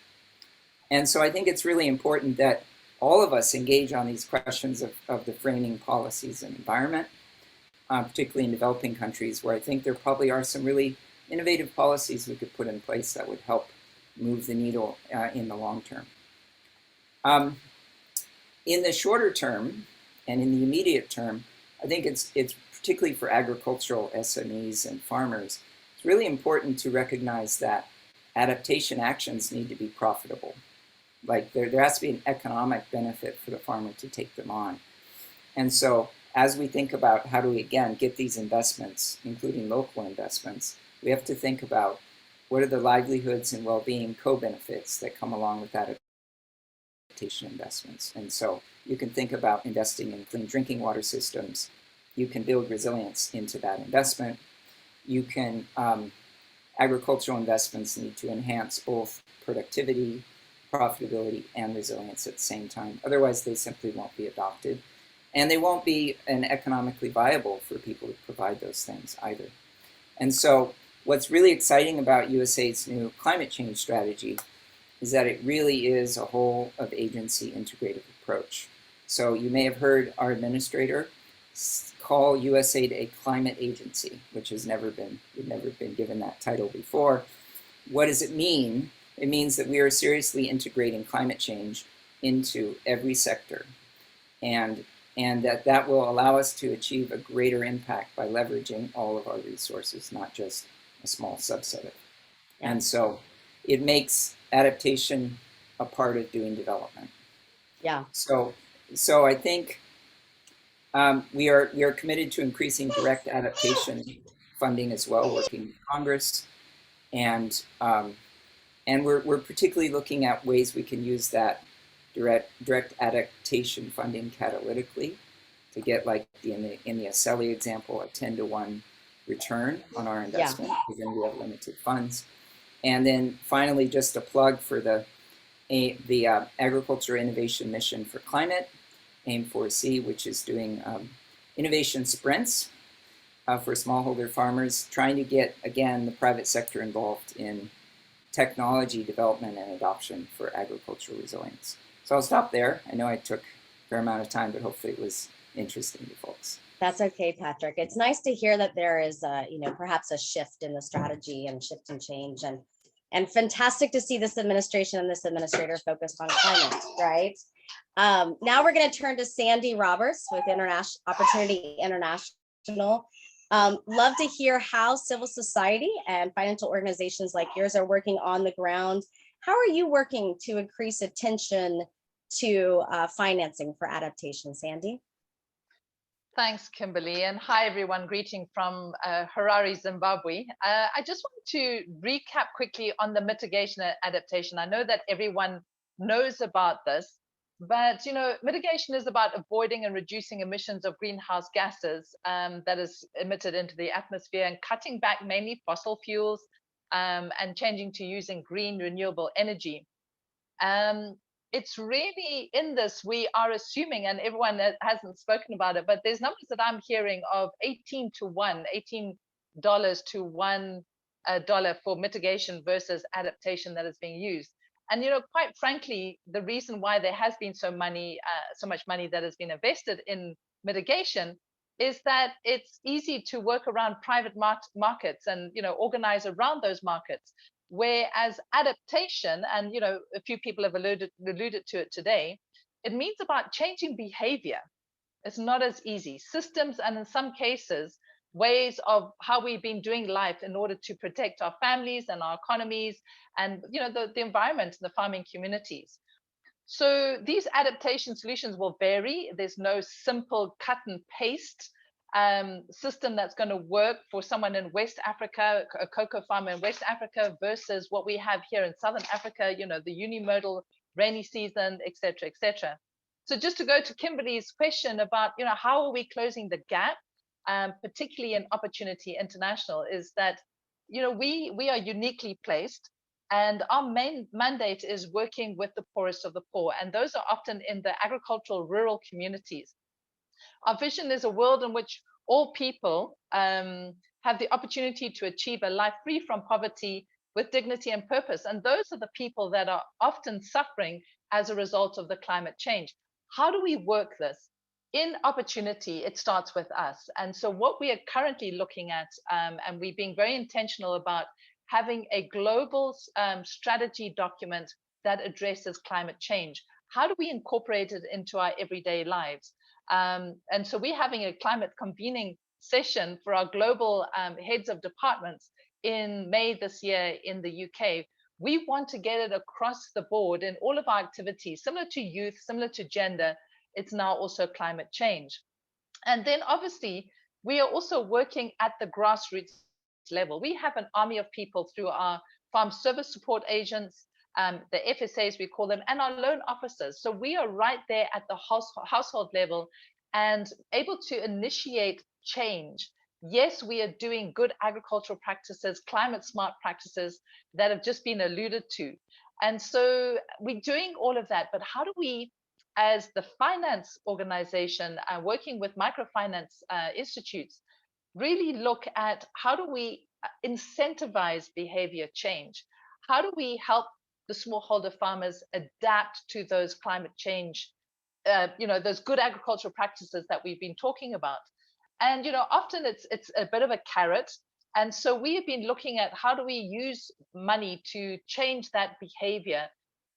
S6: And so I think it's really important that all of us engage on these questions of the framing policies and environment, particularly in developing countries, where I think there probably are some really innovative policies we could put in place that would help move the needle in the long term. In the shorter term and in the immediate term, I think it's particularly for agricultural SMEs and farmers, it's really important to recognize that adaptation actions need to be profitable. Like there has to be an economic benefit for the farmer to take them on. And so as we think about how do we, again, get these investments, including local investments, we have to think about what are the livelihoods and well-being co-benefits that come along with adaptation investments. And so you can think about investing in clean drinking water systems. You can build resilience into that investment. You can, agricultural investments need to enhance both productivity, profitability, and resilience at the same time. Otherwise, they simply won't be adopted. And they won't be economically viable for people to provide those things either. And so what's really exciting about USAID's new climate change strategy is that it really is a whole of agency integrative approach. So you may have heard our administrator call USAID a climate agency, which has we've never been given that title before. What does it mean? It means that we are seriously integrating climate change into every sector, and that will allow us to achieve a greater impact by leveraging all of our resources, not just a small subset of it. And so it makes adaptation a part of doing development.
S1: Yeah.
S6: So I think we are committed to increasing direct adaptation funding as well, working with Congress, and we're particularly looking at ways we can use that direct adaptation funding catalytically to get, like in the Aceli example, a 10-to-1 return on our investment, because then we have limited funds. And then finally, just a plug for the Agriculture Innovation Mission for Climate, AIM4C, which is doing innovation sprints for smallholder farmers, trying to get, again, the private sector involved in technology development and adoption for agricultural resilience. So I'll stop there. I know I took a fair amount of time, but hopefully it was interesting to folks.
S1: That's okay, Patrick. It's nice to hear that there is, perhaps a shift in the strategy and shift and change, and fantastic to see this administration and this administrator focused on climate, right? Now we're going to turn to Sandy Roberts with Opportunity International. Love to hear how civil society and financial organizations like yours are working on the ground. How are you working to increase attention to financing for adaptation, Sandy?
S7: Thanks, Kimberly, and hi everyone, greeting from Harare, Zimbabwe. I just want to recap quickly on the mitigation and adaptation. I know that everyone knows about this, but mitigation is about avoiding and reducing emissions of greenhouse gases that is emitted into the atmosphere, and cutting back mainly fossil fuels and changing to using green renewable energy. It's really in this, we are assuming, and everyone that hasn't spoken about it, but there's numbers that I'm hearing of $18 to $1 for mitigation versus adaptation that is being used. And quite frankly, the reason why there has been so much money that has been invested in mitigation is that it's easy to work around private markets and organize around those markets. Whereas adaptation, and a few people have alluded to it today, it means about changing behavior. It's not as easy. Systems, and in some cases, ways of how we've been doing life in order to protect our families and our economies and the environment and the farming communities. So these adaptation solutions will vary. There's no simple cut and paste system that's going to work for someone in West Africa, a cocoa farmer in West Africa, versus what we have here in Southern Africa, the unimodal rainy season, et cetera, et cetera. So just to go to Kimberly's question about, how are we closing the gap, particularly in Opportunity International, is that, we are uniquely placed, and our main mandate is working with the poorest of the poor, and those are often in the agricultural rural communities. Our vision is a world in which all people have the opportunity to achieve a life free from poverty with dignity and purpose. And those are the people that are often suffering as a result of the climate change. How do we work this? In Opportunity, it starts with us. And so what we are currently looking at, and we're being very intentional about having a global strategy document that addresses climate change. How do we incorporate it into our everyday lives? And so we're having a climate convening session for our global heads of departments in May this year in the UK. We want to get it across the board in all of our activities, similar to youth, similar to gender. It's now also climate change. And then obviously, we are also working at the grassroots level. We have an army of people through our farm service support agents, the FSAs, we call them, and our loan officers. So we are right there at the household level and able to initiate change. Yes, we are doing good agricultural practices, climate smart practices that have just been alluded to. And so we're doing all of that, but how do we, as the finance organization, working with microfinance institutes, really look at how do we incentivize behavior change? How do we help the smallholder farmers adapt to those climate change, those good agricultural practices that we've been talking about? And often it's a bit of a carrot. And so we have been looking at how do we use money to change that behavior.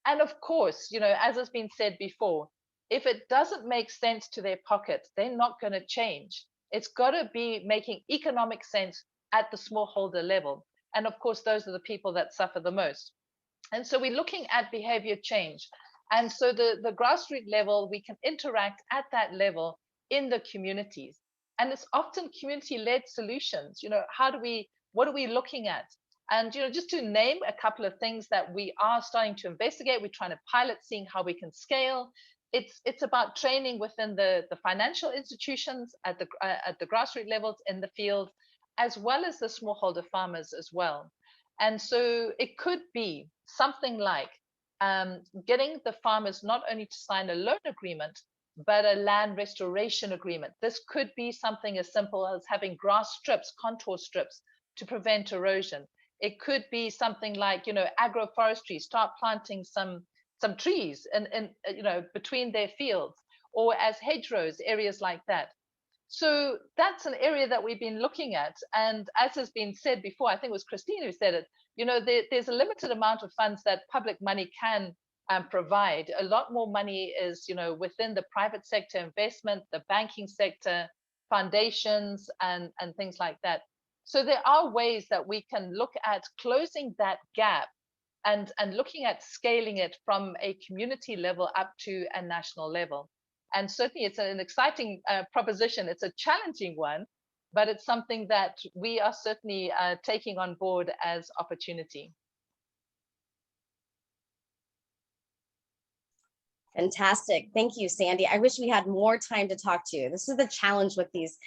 S7: And of course, as has been said before, if it doesn't make sense to their pocket, they're not going to change. It's got to be making economic sense at the smallholder level. And of course, those are the people that suffer the most. And so we're looking at behavior change. And so the grassroots level, we can interact at that level in the communities. And it's often community-led solutions. What are we looking at? And just to name a couple of things that we are starting to investigate, we're trying to pilot, seeing how we can scale. It's about training within the financial institutions at the grassroots levels in the field, as well as the smallholder farmers as well. And so it could be something like getting the farmers not only to sign a loan agreement, but a land restoration agreement. This could be something as simple as having grass strips, contour strips to prevent erosion. It could be something like, agroforestry, start planting some trees and between their fields, or as hedgerows, areas like that. So that's an area that we've been looking at. And as has been said before, I think it was Christine who said it, there's a limited amount of funds that public money can provide. A lot more money is, within the private sector investment, the banking sector, foundations, and things like that. So there are ways that we can look at closing that gap and looking at scaling it from a community level up to a national level. And certainly it's an exciting proposition. It's a challenging one, but it's something that we are certainly taking on board as opportunity.
S1: Fantastic. Thank you, Sandy. I wish we had more time to talk to you. This is the challenge with these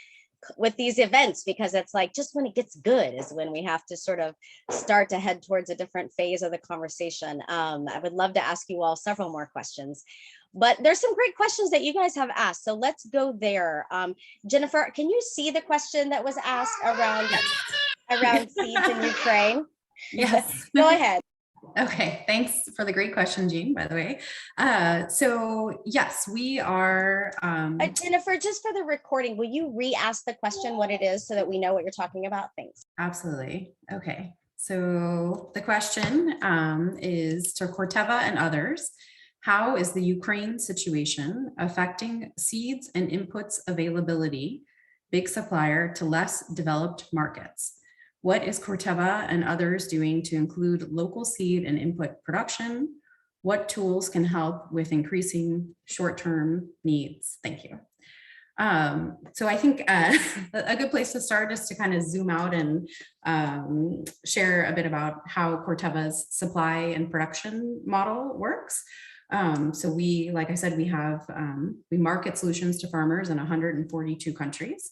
S1: events, because it's like just when it gets good is when we have to sort of start to head towards a different phase of the conversation. I would love to ask you all several more questions, but there's some great questions that you guys have asked. So let's go there. Jennifer, can you see the question that was asked around seeds in Ukraine?
S5: Yes.
S1: Go ahead.
S5: Okay, thanks for the great question, Jean, by the way. So yes, we are.
S1: Jennifer, just for the recording, will you re-ask the question what it is so that we know what you're talking about? Thanks.
S5: Absolutely. Okay, so the question is to Corteva and others. How is the Ukraine situation affecting seeds and inputs availability, big supplier to less developed markets? What is Corteva and others doing to include local seed and input production? What tools can help with increasing short-term needs? Thank you. So I think a good place to start is to kind of zoom out and share a bit about how Corteva's supply and production model works. So we, like I said, we market solutions to farmers in 142 countries.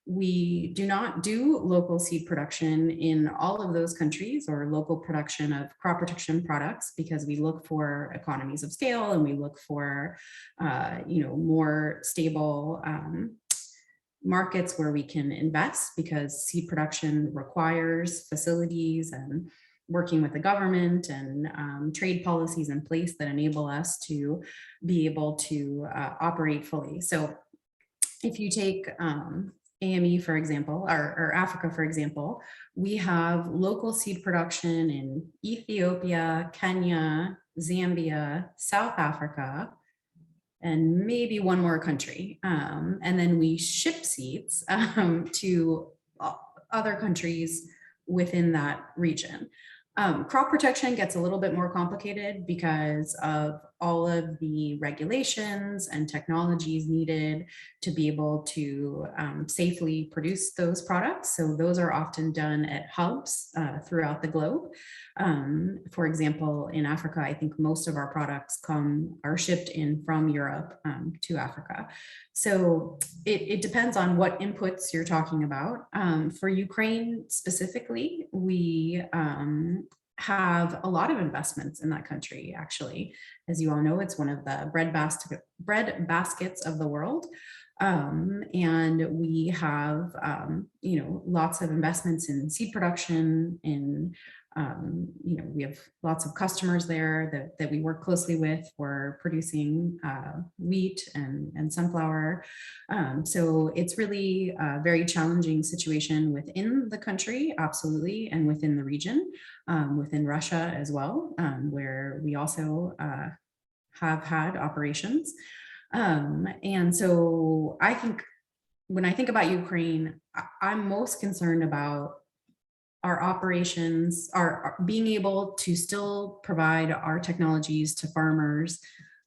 S5: We do not do local seed production in all of those countries or local production of crop protection products, because we look for economies of scale and we look for, more stable markets where we can invest, because seed production requires facilities and working with the government and trade policies in place that enable us to be able to operate fully. So if you take AME, for example, or Africa, for example, we have local seed production in Ethiopia, Kenya, Zambia, South Africa, and maybe one more country. And then we ship seeds to other countries within that region. Crop protection gets a little bit more complicated because of all of the regulations and technologies needed to be able to safely produce those products. So those are often done at hubs throughout the globe. For example, in Africa, I think most of our products are shipped in from Europe to Africa. So it depends on what inputs you're talking about. For Ukraine specifically, we have a lot of investments in that country, actually. As you all know, it's one of the bread baskets of the world. And we have, lots of investments in seed production, in we have lots of customers there that we work closely with for producing wheat and sunflower. So it's really a very challenging situation within the country, absolutely, and within the region, within Russia as well, where we also have had operations. And so I think when I think about Ukraine, I'm most concerned about our operations, are being able to still provide our technologies to farmers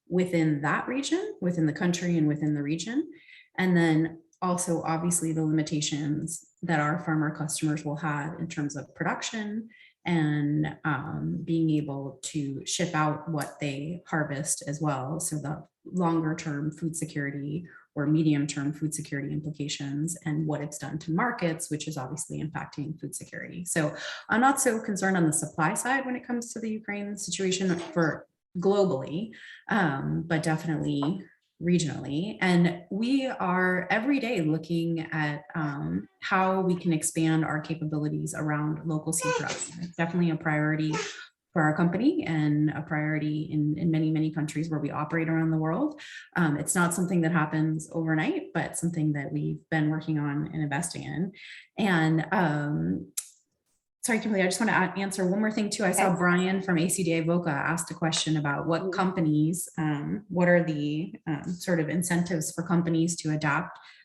S5: within that region, within the country and within the region. And then also obviously the limitations that our farmer customers will have in terms of production and being able to ship out what they harvest as well. So the longer term food security or medium-term food security implications and what it's done to markets, which is obviously impacting food security. So I'm not so concerned on the supply side when it comes to the Ukraine situation for globally, but definitely regionally. And we are every day looking at how we can expand our capabilities around local seed production. It's definitely a priority for our company and a priority in many, many countries where we operate around the world. It's not something that happens overnight, but something that we've been working on and investing in. And sorry, Kimberly, I just want to answer one more thing too. I saw Brian from ACDA VOCA asked a question about what companies, what are the sort of incentives for companies to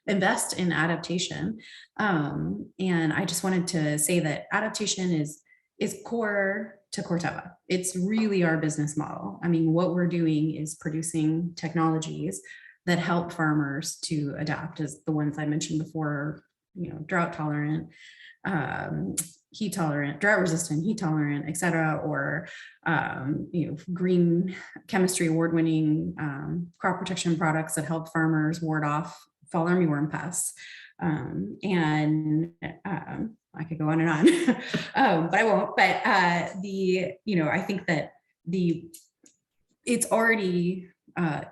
S5: invest in adaptation. And I just wanted to say that adaptation is core to Corteva. It's really our business model. I mean, what we're doing is producing technologies that help farmers to adapt, as the ones I mentioned before, drought tolerant, heat tolerant, drought resistant, heat tolerant, et cetera, or, green chemistry award-winning crop protection products that help farmers ward off fall armyworm pests. I could go on and on, but I won't. But I think that it's already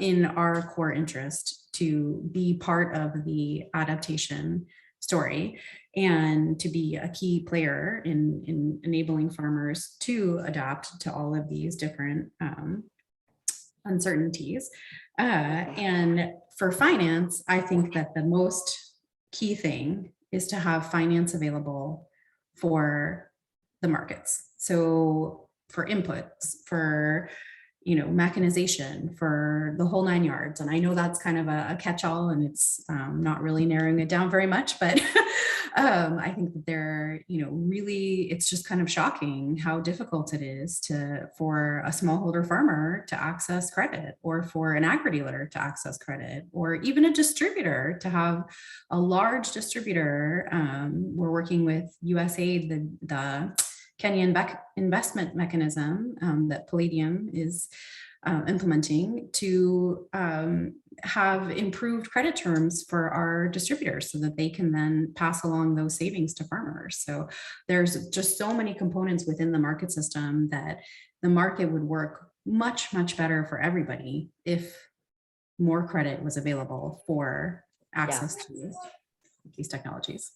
S5: in our core interest to be part of the adaptation story and to be a key player in enabling farmers to adapt to all of these different uncertainties. And for finance, I think that the most key thing is to have finance available for the markets. So for inputs, for mechanization, for the whole 9 yards. And I know that's kind of a catch-all, and it's not really narrowing it down very much, but I think that really, it's just kind of shocking how difficult it is for a smallholder farmer to access credit, or for an agri-dealer to access credit, or even a distributor to have a large distributor. We're working with USAID, the Kenyan investment mechanism that Palladium is implementing to have improved credit terms for our distributors so that they can then pass along those savings to farmers. So there's just so many components within the market system that the market would work much, much better for everybody if more credit was available for access to these technologies.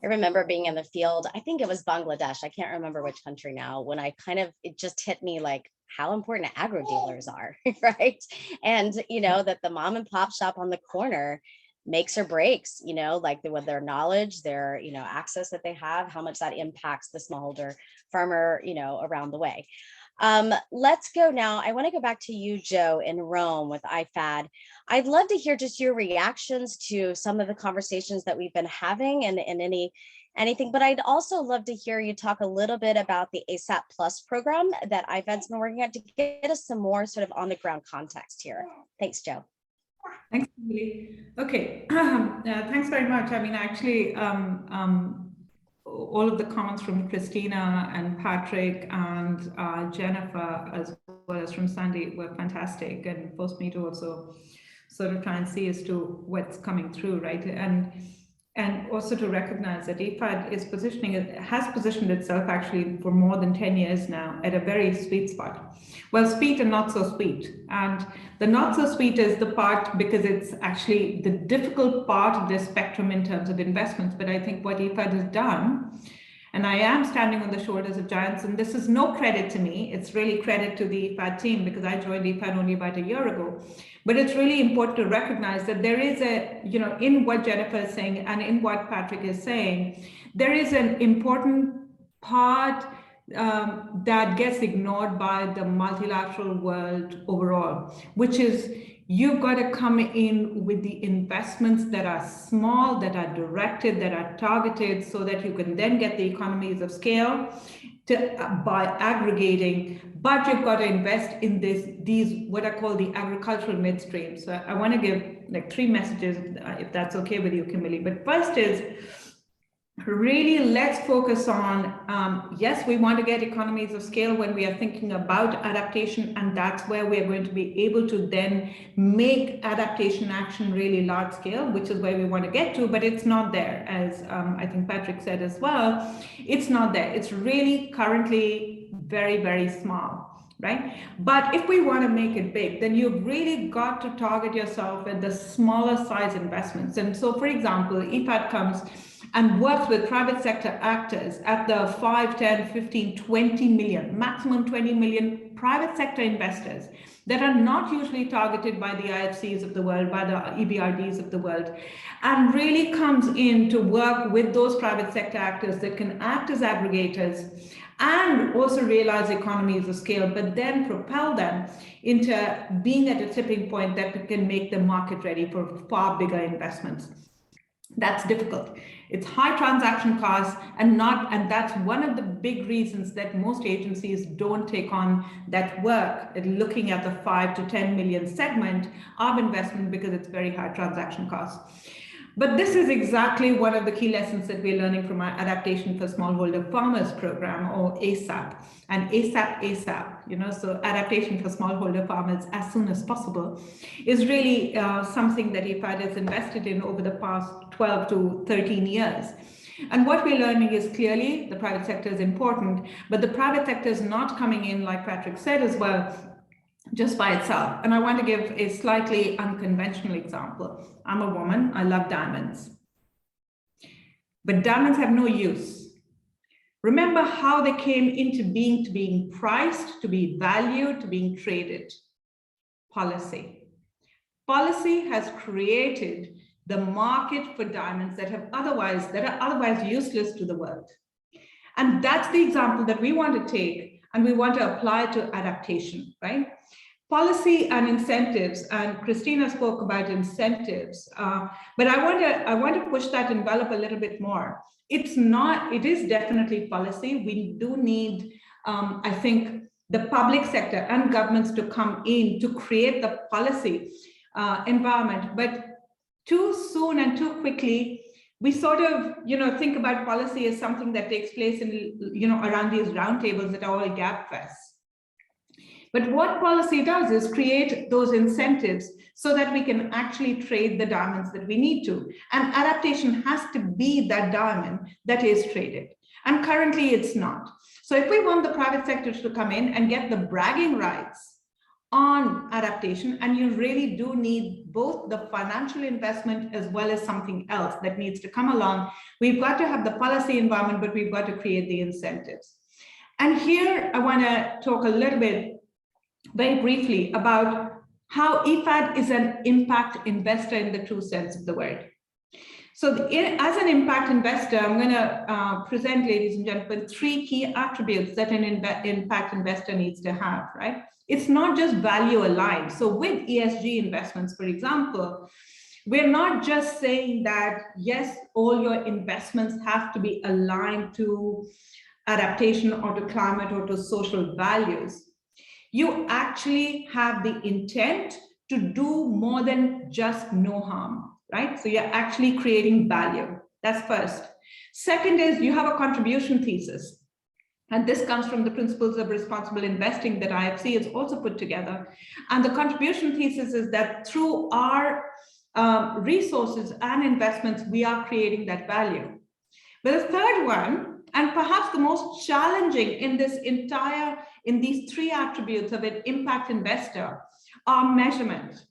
S1: I remember being in the field, I think it was Bangladesh, I can't remember which country now, when it just hit me like how important agro dealers are, right? And, that the mom and pop shop on the corner makes or breaks, like with their knowledge, their, access that they have, how much that impacts the smallholder farmer, around the way. Let's go now. I want to go back to you, Joe, in Rome with Ifad. I'd love to hear just your reactions to some of the conversations that we've been having and anything, but I'd also love to hear you talk a little bit about the ASAP Plus program that Ifad's been working on to get us some more sort of on the ground context here. Thanks, Joe.
S3: Thanks, Emily. Okay, thanks very much. I mean, actually, all of the comments from Christina and Patrick and Jennifer, as well as from Sandy, were fantastic and forced me to also sort of try and see as to what's coming through, right? And also to recognize that Ifad has positioned itself actually for more than 10 years now at a very sweet spot. Well, sweet and not so sweet. And the not so sweet is the part because it's actually the difficult part of the spectrum in terms of investments. But I think what Ifad has done And I am standing on the shoulders of giants, and this is no credit to me. It's really credit to the Ifad team, because I joined Ifad only about a year ago. But it's really important to recognize that there is a, in what Jennifer is saying and in what Patrick is saying, there is an important part that gets ignored by the multilateral world overall, which is you've got to come in with the investments that are small, that are directed, that are targeted, so that you can then get the economies of scale by aggregating. But you've got to invest in these what I call the agricultural midstream. So I want to give like 3 messages, if that's okay with you, Kimberly. But first is, really, let's focus on, yes, we want to get economies of scale when we are thinking about adaptation, and that's where we're going to be able to then make adaptation action really large scale, which is where we want to get to, but it's not there, as I think Patrick said as well. It's not there. It's really currently very, very small, right? But if we want to make it big, then you've really got to target yourself at the smaller size investments. And so, for example, Ifad comes and works with private sector actors at the 5, 10, 15, 20 million, maximum 20 million private sector investors that are not usually targeted by the IFCs of the world, by the EBRDs of the world, and really comes in to work with those private sector actors that can act as aggregators and also realize economies of scale, but then propel them into being at a tipping point that can make the market ready for far bigger investments. That's difficult. It's high transaction costs, and that's one of the big reasons that most agencies don't take on that work at looking at the 5 to 10 million segment of investment, because it's very high transaction costs. But this is exactly one of the key lessons that we're learning from our Adaptation for Smallholder Farmers program, or ASAP. And ASAP, so Adaptation for Smallholder Farmers as soon as possible, is really something that Ifad has invested in over the past 12 to 13 years. And what we're learning is, clearly the private sector is important, but the private sector is not coming in, like Patrick said as well, just by itself. And I want to give a slightly unconventional example. I'm a woman, I love diamonds. But diamonds have no use. Remember how they came into being, to being priced, to be valued, to being traded? Policy. Policy has created the market for diamonds that are otherwise useless to the world. And that's the example that we want to take, and we want to apply to adaptation, right? Policy and incentives, and Christina spoke about incentives, but I want to push that envelope a little bit more. It is definitely policy. We do need, I think, the public sector and governments to come in to create the policy environment, but too soon and too quickly, we sort of, think about policy as something that takes place in, around these roundtables that are all gap fests. But what policy does is create those incentives so that we can actually trade the diamonds that we need to. And adaptation has to be that diamond that is traded. And currently it's not. So if we want the private sector to come in and get the bragging rights on adaptation, and you really do need both the financial investment as well as something else that needs to come along, we've got to have the policy environment, but we've got to create the incentives. And here I want to talk a little bit, very briefly, about how Ifad is an impact investor in the true sense of the word. So as an impact investor, I'm going to present, ladies and gentlemen, 3 key attributes that an impact investor needs to have, right? It's not just value aligned. So with ESG investments, for example, we're not just saying that, yes, all your investments have to be aligned to adaptation or to climate or to social values. You actually have the intent to do more than just no harm, right? So you're actually creating value. That's first. Second is you have a contribution thesis. And this comes from the principles of responsible investing that IFC has also put together. And the contribution thesis is that through our resources and investments, we are creating that value. But the third one, and perhaps the most challenging in these 3 attributes of an impact investor, are measurement.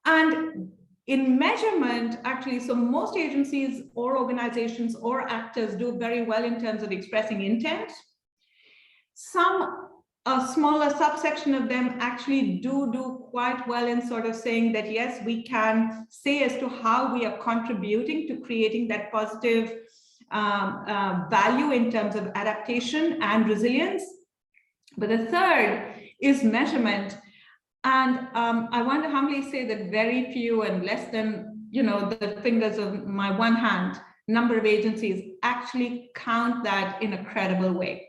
S3: And In measurement, actually, so most agencies or organizations or actors do very well in terms of expressing intent. A smaller subsection of them actually do quite well in sort of saying that, yes, we can say as to how we are contributing to creating that positive value in terms of adaptation and resilience. But the third is measurement. And I want to humbly say that very few and less than, the fingers of my one hand number of agencies actually count that in a credible way.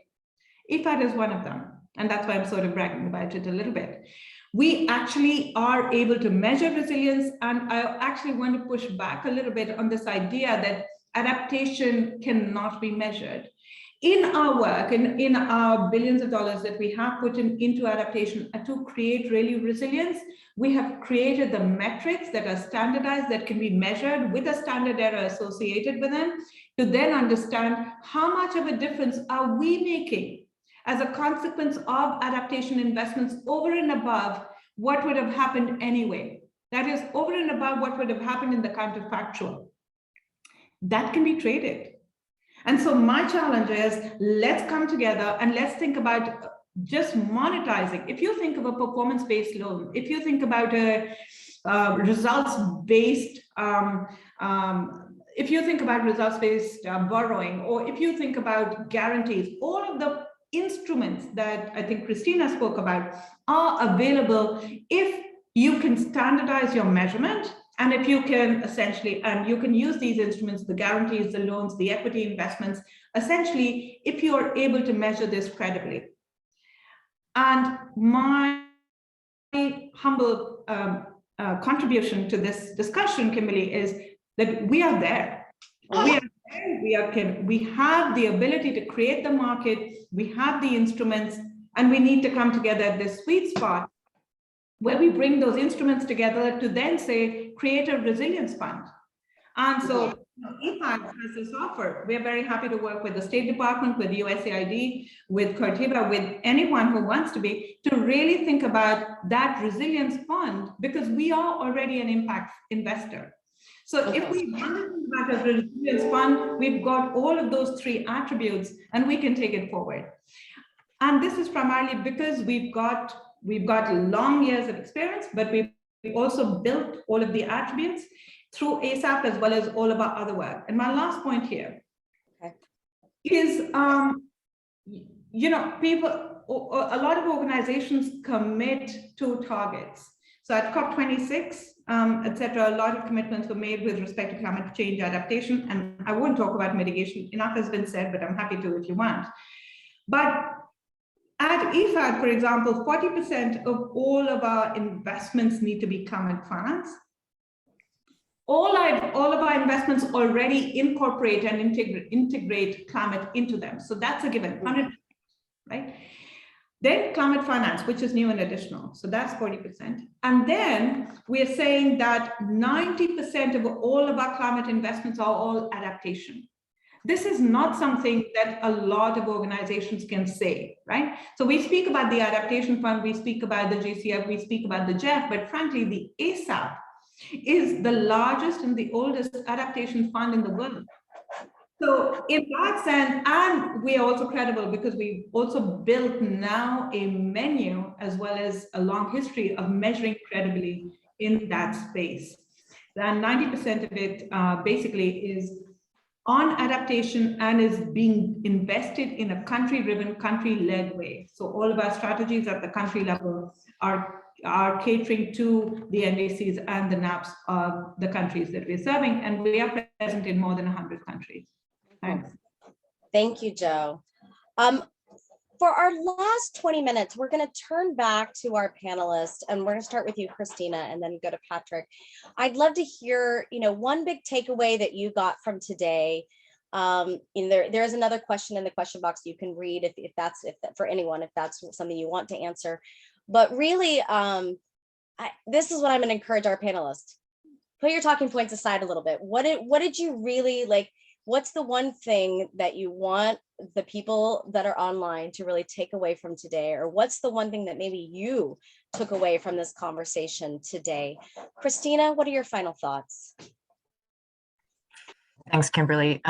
S3: Ifad is one of them. And that's why I'm sort of bragging about it a little bit. We actually are able to measure resilience. And I actually want to push back a little bit on this idea that adaptation cannot be measured. In our work, in our billions of dollars that we have put into adaptation to create really resilience, we have created the metrics that are standardized, that can be measured with a standard error associated with them, to then understand how much of a difference are we making as a consequence of adaptation investments over and above what would have happened anyway. That is, over and above what would have happened in the counterfactual. That can be traded. And so my challenge is, let's come together and let's think about just monetizing. If you think of a performance-based loan, if you think about a results-based, if you think about results-based borrowing, or if you think about guarantees, all of the instruments that I think Christina spoke about are available if you can standardize your measurement. And if you can essentially, and you can use these instruments, the guarantees, the loans, the equity investments, essentially, if you are able to measure this credibly. And my humble contribution to this discussion, Kimberly, is that we are there. We are there. We have the ability to create the market. We have the instruments, and we need to come together at this sweet spot where we bring those instruments together to then say, create a resilience fund. And so Ifad has this offer. We're very happy to work with the State Department, with USAID, with Corteva, with anyone who wants to be, to really think about that resilience fund, because we are already an impact investor. So if we want to think about a resilience fund, we've got all of those three attributes and we can take it forward. And this is primarily because we've got long years of experience, but we've also built all of the attributes through ASAP as well as all of our other work. And my last point here is, people, a lot of organizations commit to targets. So at COP26, et cetera, a lot of commitments were made with respect to climate change adaptation. And I won't talk about mitigation. Enough has been said, but I'm happy to if you want. But at Ifad, for example, 40% of all of our investments need to be climate finance. All of our investments already incorporate and integrate climate into them. So that's a given, 100%, right? Then climate finance, which is new and additional. So that's 40%. And then we're saying that 90% of all of our climate investments are all adaptation. This is not something that a lot of organizations can say, right? So we speak about the Adaptation Fund, we speak about the GCF, we speak about the GEF, but frankly, the ASAP is the largest and the oldest adaptation fund in the world. So in that sense, and we are also credible because we've also built now a menu as well as a long history of measuring credibly in that space. And 90% of it basically is on adaptation and is being invested in a country-driven, country-led way. So all of our strategies at the country level are catering to the NDCs and the NAPs of the countries that we're serving, and we are present in more than 100 countries. Thanks.
S1: Thank you, Jo. For our last 20 minutes, we're going to turn back to our panelists, and we're going to start with you, Christina, and then go to Patrick. I'd love to hear, one big takeaway that you got from today. There's another question in the question box you can read if that's for anyone, if that's something you want to answer. But really, this is what I'm going to encourage our panelists. Put your talking points aside a little bit. What did you really like? what's the one thing that you want the people that are online to really take away from today? Or what's the one thing that maybe you took away from this conversation today? Christina, what are your final thoughts?
S4: Thanks, Kimberly.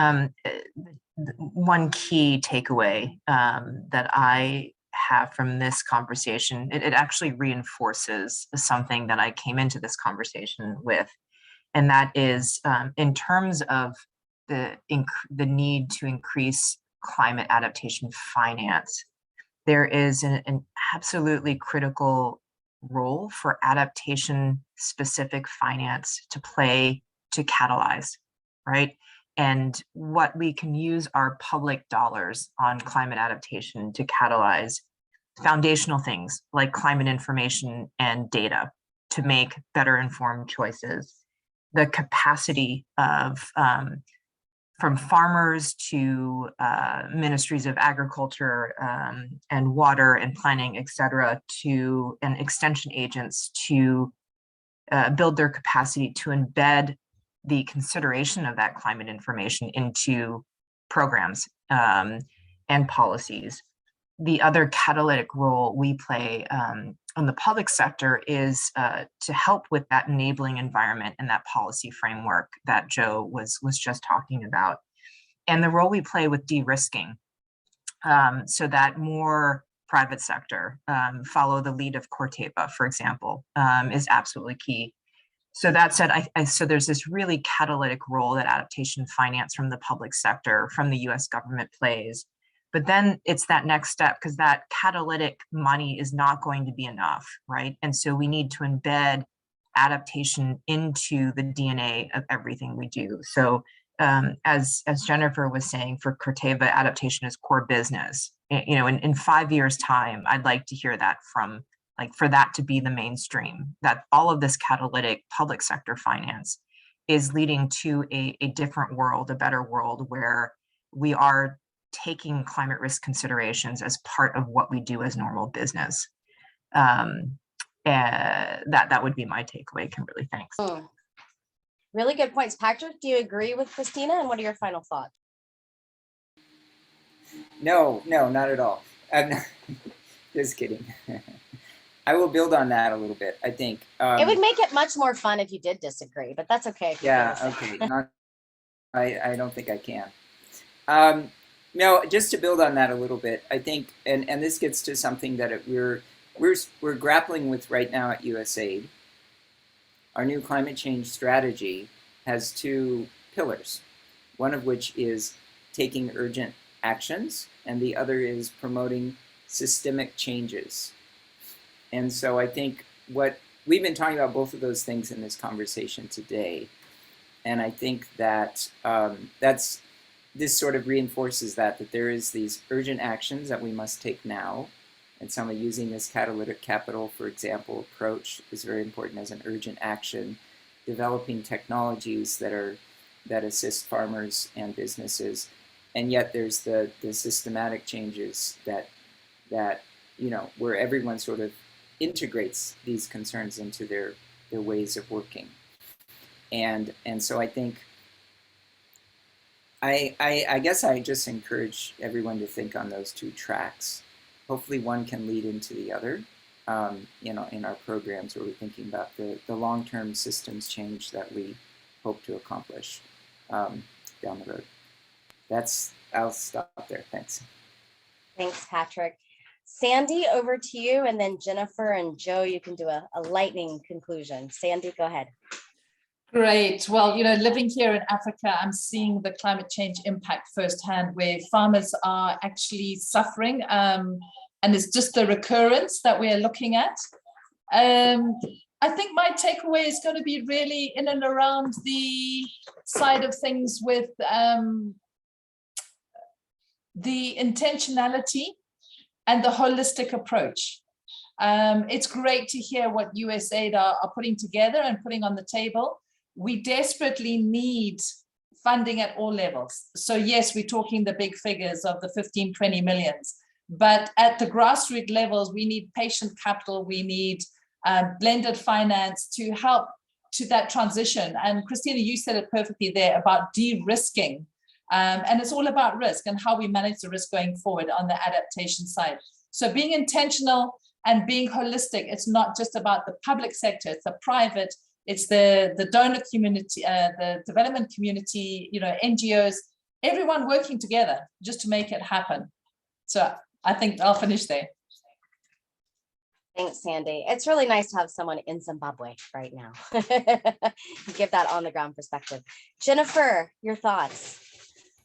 S4: One key takeaway that I have from this conversation, it actually reinforces something that I came into this conversation with, and that is in terms of the need to increase climate adaptation finance. There is an absolutely critical role for adaptation specific finance to play to catalyze, right? And what we can use our public dollars on climate adaptation to catalyze foundational things like climate information and data to make better informed choices. The capacity of from farmers to ministries of agriculture and water and planning, et cetera, to and extension agents to build their capacity to embed the consideration of that climate information into programs and policies. The other catalytic role we play on the public sector is to help with that enabling environment and that policy framework that Joe was just talking about. And the role we play with de-risking so that more private sector follow the lead of Corteva, for example, is absolutely key. So that said, so there's this really catalytic role that adaptation finance from the public sector, from the US government plays. But then it's that next step, because that catalytic money is not going to be enough, right? And so we need to embed adaptation into the DNA of everything we do. So as Jennifer was saying, for Corteva, adaptation is core business. You know, in 5 years' time, I'd like to hear that from, like, for that to be the mainstream, that all of this catalytic public sector finance is leading to a different world, a better world, where we are taking climate risk considerations as part of what we do as normal business. And that would be my takeaway, Kimberly. Thanks.
S1: Really good points. Patrick, do you agree with Christina? And what are your final thoughts?
S6: No, not at all. I'm not, just kidding. I will build on that a little bit, I think.
S1: It would make it much more fun if you did disagree, but that's okay.
S6: Yeah, okay. I don't think I can. No, just to build on that a little bit, I think, and this gets to something that we're grappling with right now at USAID. Our new climate change strategy has two pillars, one of which is taking urgent actions, and the other is promoting systemic changes. And so I think what we've been talking about both of those things in this conversation today, and I think that this sort of reinforces that there is these urgent actions that we must take now. And some are using this catalytic capital, for example, approach is very important as an urgent action. Developing technologies that assist farmers and businesses, and yet there's the systematic changes that you know, where everyone sort of integrates these concerns into their ways of working. And so I think I guess I just encourage everyone to think on those two tracks. Hopefully one can lead into the other, you know, in our programs where we're thinking about the long-term systems change that we hope to accomplish down the road. I'll stop there. Thanks.
S1: Thanks, Patrick. Sandy, over to you, and then Jennifer and Joe, you can do a lightning conclusion. Sandy, go ahead.
S7: Great. Well, you know, living here in Africa, I'm seeing the climate change impact firsthand, where farmers are actually suffering, and it's just the recurrence that we're looking at. I think my takeaway is going to be really in and around the side of things with the intentionality and the holistic approach. It's great to hear what USAID are putting together and putting on the table. We desperately need funding at all levels. So yes, we're talking the big figures of the 15, 20 millions, but at the grassroots levels, we need patient capital, we need blended finance to help to that transition. And Christina, you said it perfectly there about de-risking
S8: And it's all about risk and how we manage the risk going forward on the adaptation side. So being intentional and being holistic, it's not just about the public sector, it's the private, it's the donor community, the development community, NGOs, everyone working together just to make it happen. So I think I'll finish there.
S1: Thanks, Sandy. It's really nice to have someone in Zimbabwe right now. Give that on the ground perspective. Jennifer, your thoughts?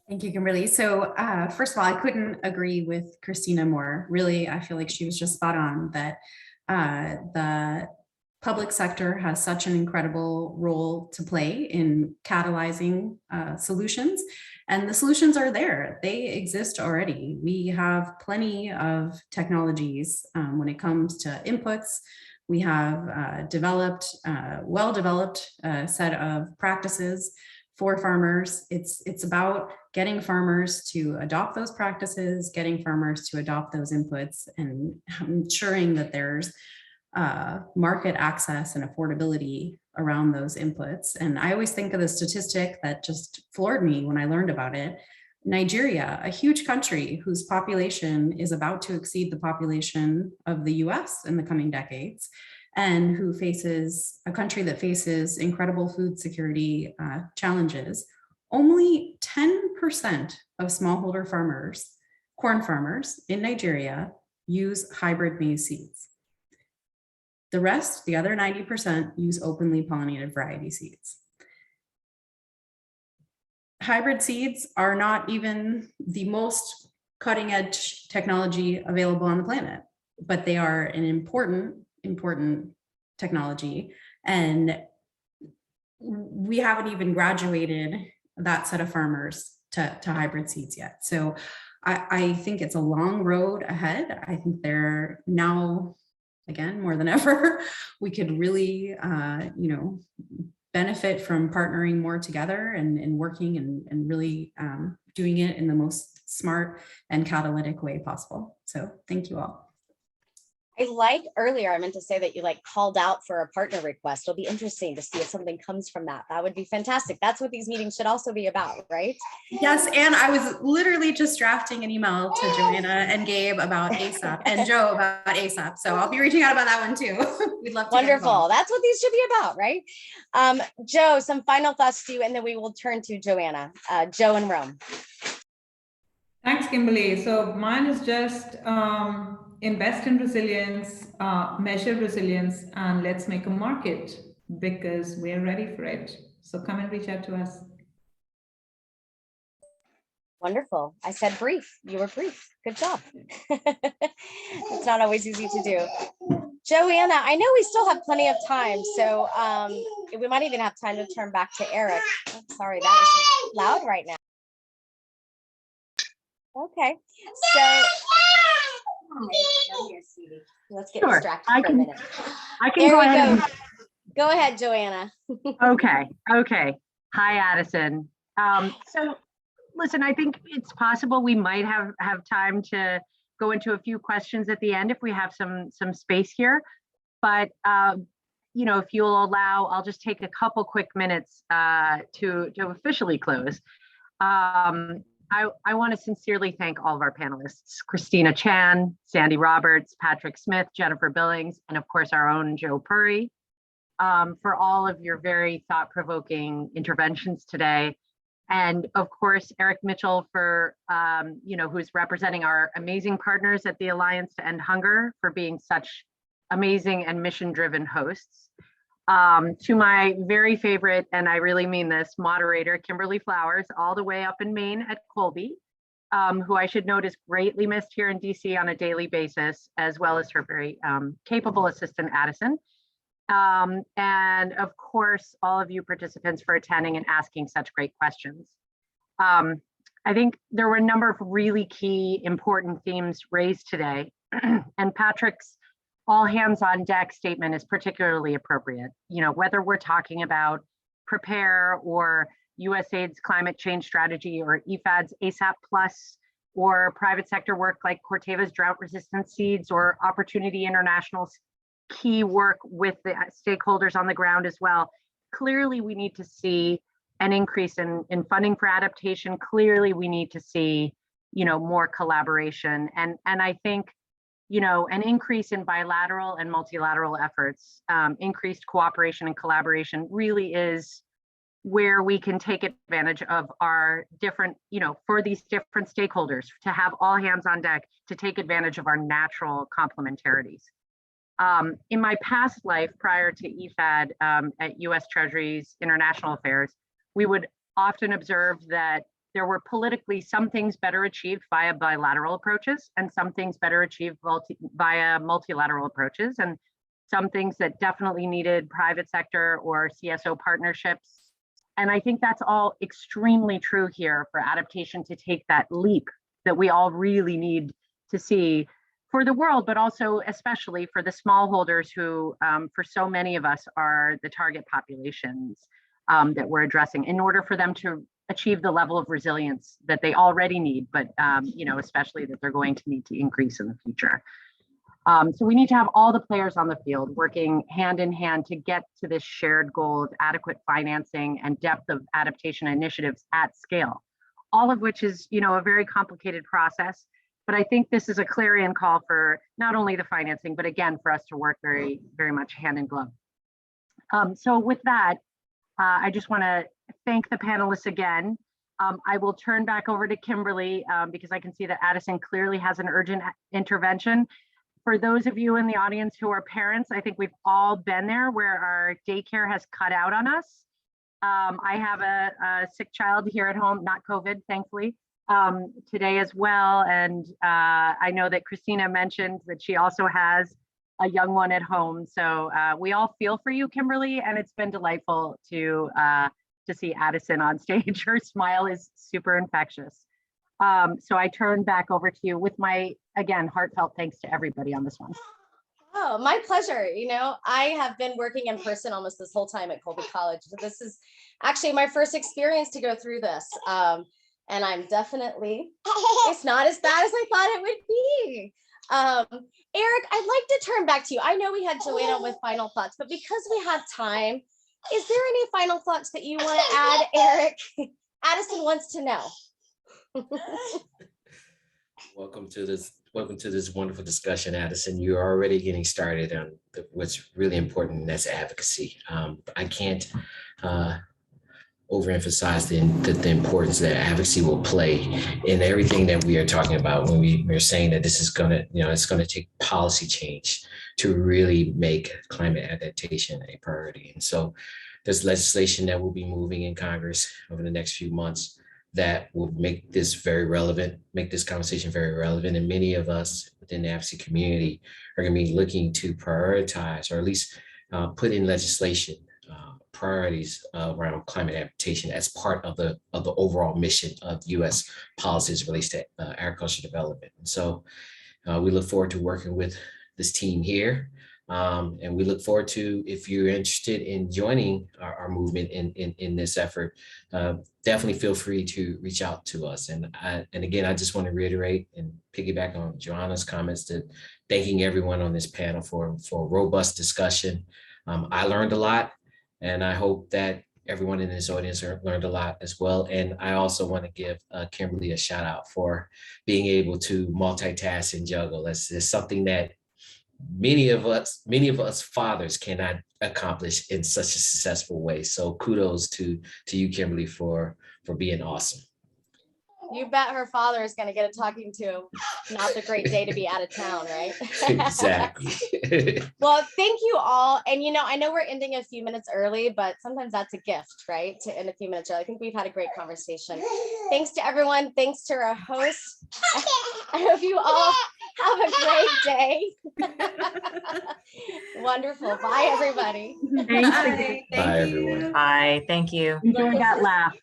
S5: Thank you, Kimberly. So first of all, I couldn't agree with Christina more. Really, I feel like she was just spot on that the public sector has such an incredible role to play in catalyzing solutions. And the solutions are there. They exist already. We have plenty of technologies when it comes to inputs. We have well-developed set of practices for farmers. It's about getting farmers to adopt those practices, getting farmers to adopt those inputs, and ensuring that there's market access and affordability around those inputs. And I always think of the statistic that just floored me when I learned about it. Nigeria, a huge country whose population is about to exceed the population of the US in the coming decades, and who faces a country that faces incredible food security challenges. Only 10% of smallholder farmers, corn farmers in Nigeria, use hybrid maize seeds. The rest, the other 90%, use openly pollinated variety seeds. Hybrid seeds are not even the most cutting edge technology available on the planet, but they are an important technology. And we haven't even graduated that set of farmers to hybrid seeds yet. So I think it's a long road ahead. I think they're now, again, more than ever, we could really, benefit from partnering more together and working and really doing it in the most smart and catalytic way possible. So thank you all.
S1: Earlier, I meant to say that you called out for a partner request. It'll be interesting to see if something comes from that. That would be fantastic. That's what these meetings should also be about, right?
S5: Yes, and I was literally just drafting an email to Joanna and Gabe about ASAP and Joe about ASAP. So I'll be reaching out about that one too. We'd love to.
S1: Wonderful. That's what these should be about, right? Joe, some final thoughts to you, and then we will turn to Joanna. Joe in Rome.
S3: Thanks, Kimberly. So mine is just invest in resilience, measure resilience, and let's make a market because we're ready for it. So come and reach out to us.
S1: Wonderful. I said brief. You were brief. Good job. It's not always easy to do. Joanna, I know we still have plenty of time, so we might even have time to turn back to Eric. Oh, sorry, that was loud right now. Okay, so let's get distracted for a minute.
S9: I can go ahead.
S1: Go ahead, Joanna.
S9: Okay. Hi, Addison. So listen, I think it's possible we might have time to go into a few questions at the end if we have some space here. But if you'll allow, I'll just take a couple quick minutes to officially close. I want to sincerely thank all of our panelists, Christina Chan, Sandy Roberts, Patrick Smith, Jennifer Billings, and of course our own Joe Puri, for all of your very thought-provoking interventions today. And of course, Eric Mitchell for, who's representing our amazing partners at the Alliance to End Hunger for being such amazing and mission-driven hosts. To my very favorite, and I really mean this, moderator, Kimberly Flowers, all the way up in Maine at Colby, who I should note is greatly missed here in DC on a daily basis, as well as her very capable assistant, Addison. And of course, all of you participants for attending and asking such great questions. I think there were a number of really key important themes raised today, and Patrick's all hands on deck statement is particularly appropriate. Whether we're talking about Prepare or USAID's climate change strategy or IFAD's ASAP Plus or private sector work like Corteva's drought resistant seeds or Opportunity International's key work with the stakeholders on the ground as well. Clearly, we need to see an increase in funding for adaptation. Clearly, we need to see, more collaboration. And I think, an increase in bilateral and multilateral efforts, increased cooperation and collaboration really is where we can take advantage of our different, for these different stakeholders to have all hands on deck to take advantage of our natural complementarities. In my past life, prior to Ifad at US Treasury's International Affairs, we would often observe that there were politically some things better achieved via bilateral approaches and some things better achieved via multilateral approaches, and some things that definitely needed private sector or CSO partnerships. And I think that's all extremely true here for adaptation to take that leap that we all really need to see for the world, but also especially for the smallholders who, for so many of us, are the target populations that we're addressing in order for them to achieve the level of resilience that they already need, but especially that they're going to need to increase in the future. So we need to have all the players on the field working hand in hand to get to this shared goal of adequate financing and depth of adaptation initiatives at scale, all of which is, a very complicated process. But I think this is a clarion call for not only the financing, but again, for us to work very, very much hand in glove. So with that, I just want to thank the panelists again. I will turn back over to Kimberly because I can see that Addison clearly has an urgent intervention. For those of you in the audience who are parents, I think we've all been there where our daycare has cut out on us. I have a sick child here at home, not COVID, thankfully, today as well. And I know that Christina mentioned that she also has a young one at home. So we all feel for you, Kimberly, and it's been delightful to see Addison on stage. Her smile is super infectious. So I turn back over to you with my, again, heartfelt thanks to everybody on this one.
S1: Oh, my pleasure. I have been working in person almost this whole time at Colby College. So this is actually my first experience to go through this. And I'm definitely, it's not as bad as I thought it would be. Eric, I'd like to turn back to you. I know we had Joanna with final thoughts, but because we have time, is there any final thoughts that you want to add, Eric? Addison wants to know.
S2: Welcome to this wonderful discussion, Addison. You're already getting started on what's really important, and that's advocacy. I can't overemphasize the importance that advocacy will play in everything that we are talking about when we're saying that this is it's gonna take policy change to really make climate adaptation a priority. And so there's legislation that will be moving in Congress over the next few months that will make this very relevant, make this conversation very relevant. And many of us within the advocacy community are going to be looking to prioritize, or at least put in legislation priorities around climate adaptation as part of the overall mission of U.S. policies related to agriculture development. And so we look forward to working with this team here. And we look forward to, if you're interested in joining our movement in this effort, definitely feel free to reach out to us. And again, I just want to reiterate and piggyback on Joanna's comments to thanking everyone on this panel for a robust discussion. I learned a lot, and I hope that everyone in this audience learned a lot as well. And I also want to give Kimberly a shout out for being able to multitask and juggle. That's something that many of us fathers cannot accomplish in such a successful way. So kudos to you, Kimberly, for being awesome.
S1: You bet her father is going to get a talking to. Not the great day to be out of town, right?
S2: Exactly.
S1: Well, thank you all. And I know we're ending a few minutes early, but sometimes that's a gift, right? To end a few minutes early. I think we've had a great conversation. Thanks to everyone. Thanks to our hosts. I hope you all have a great day. Wonderful. Bye, everybody.
S9: Thanks.
S2: Bye, everyone.
S4: Bye. Thank you.
S9: Enjoy that laugh.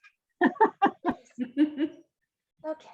S1: Okay.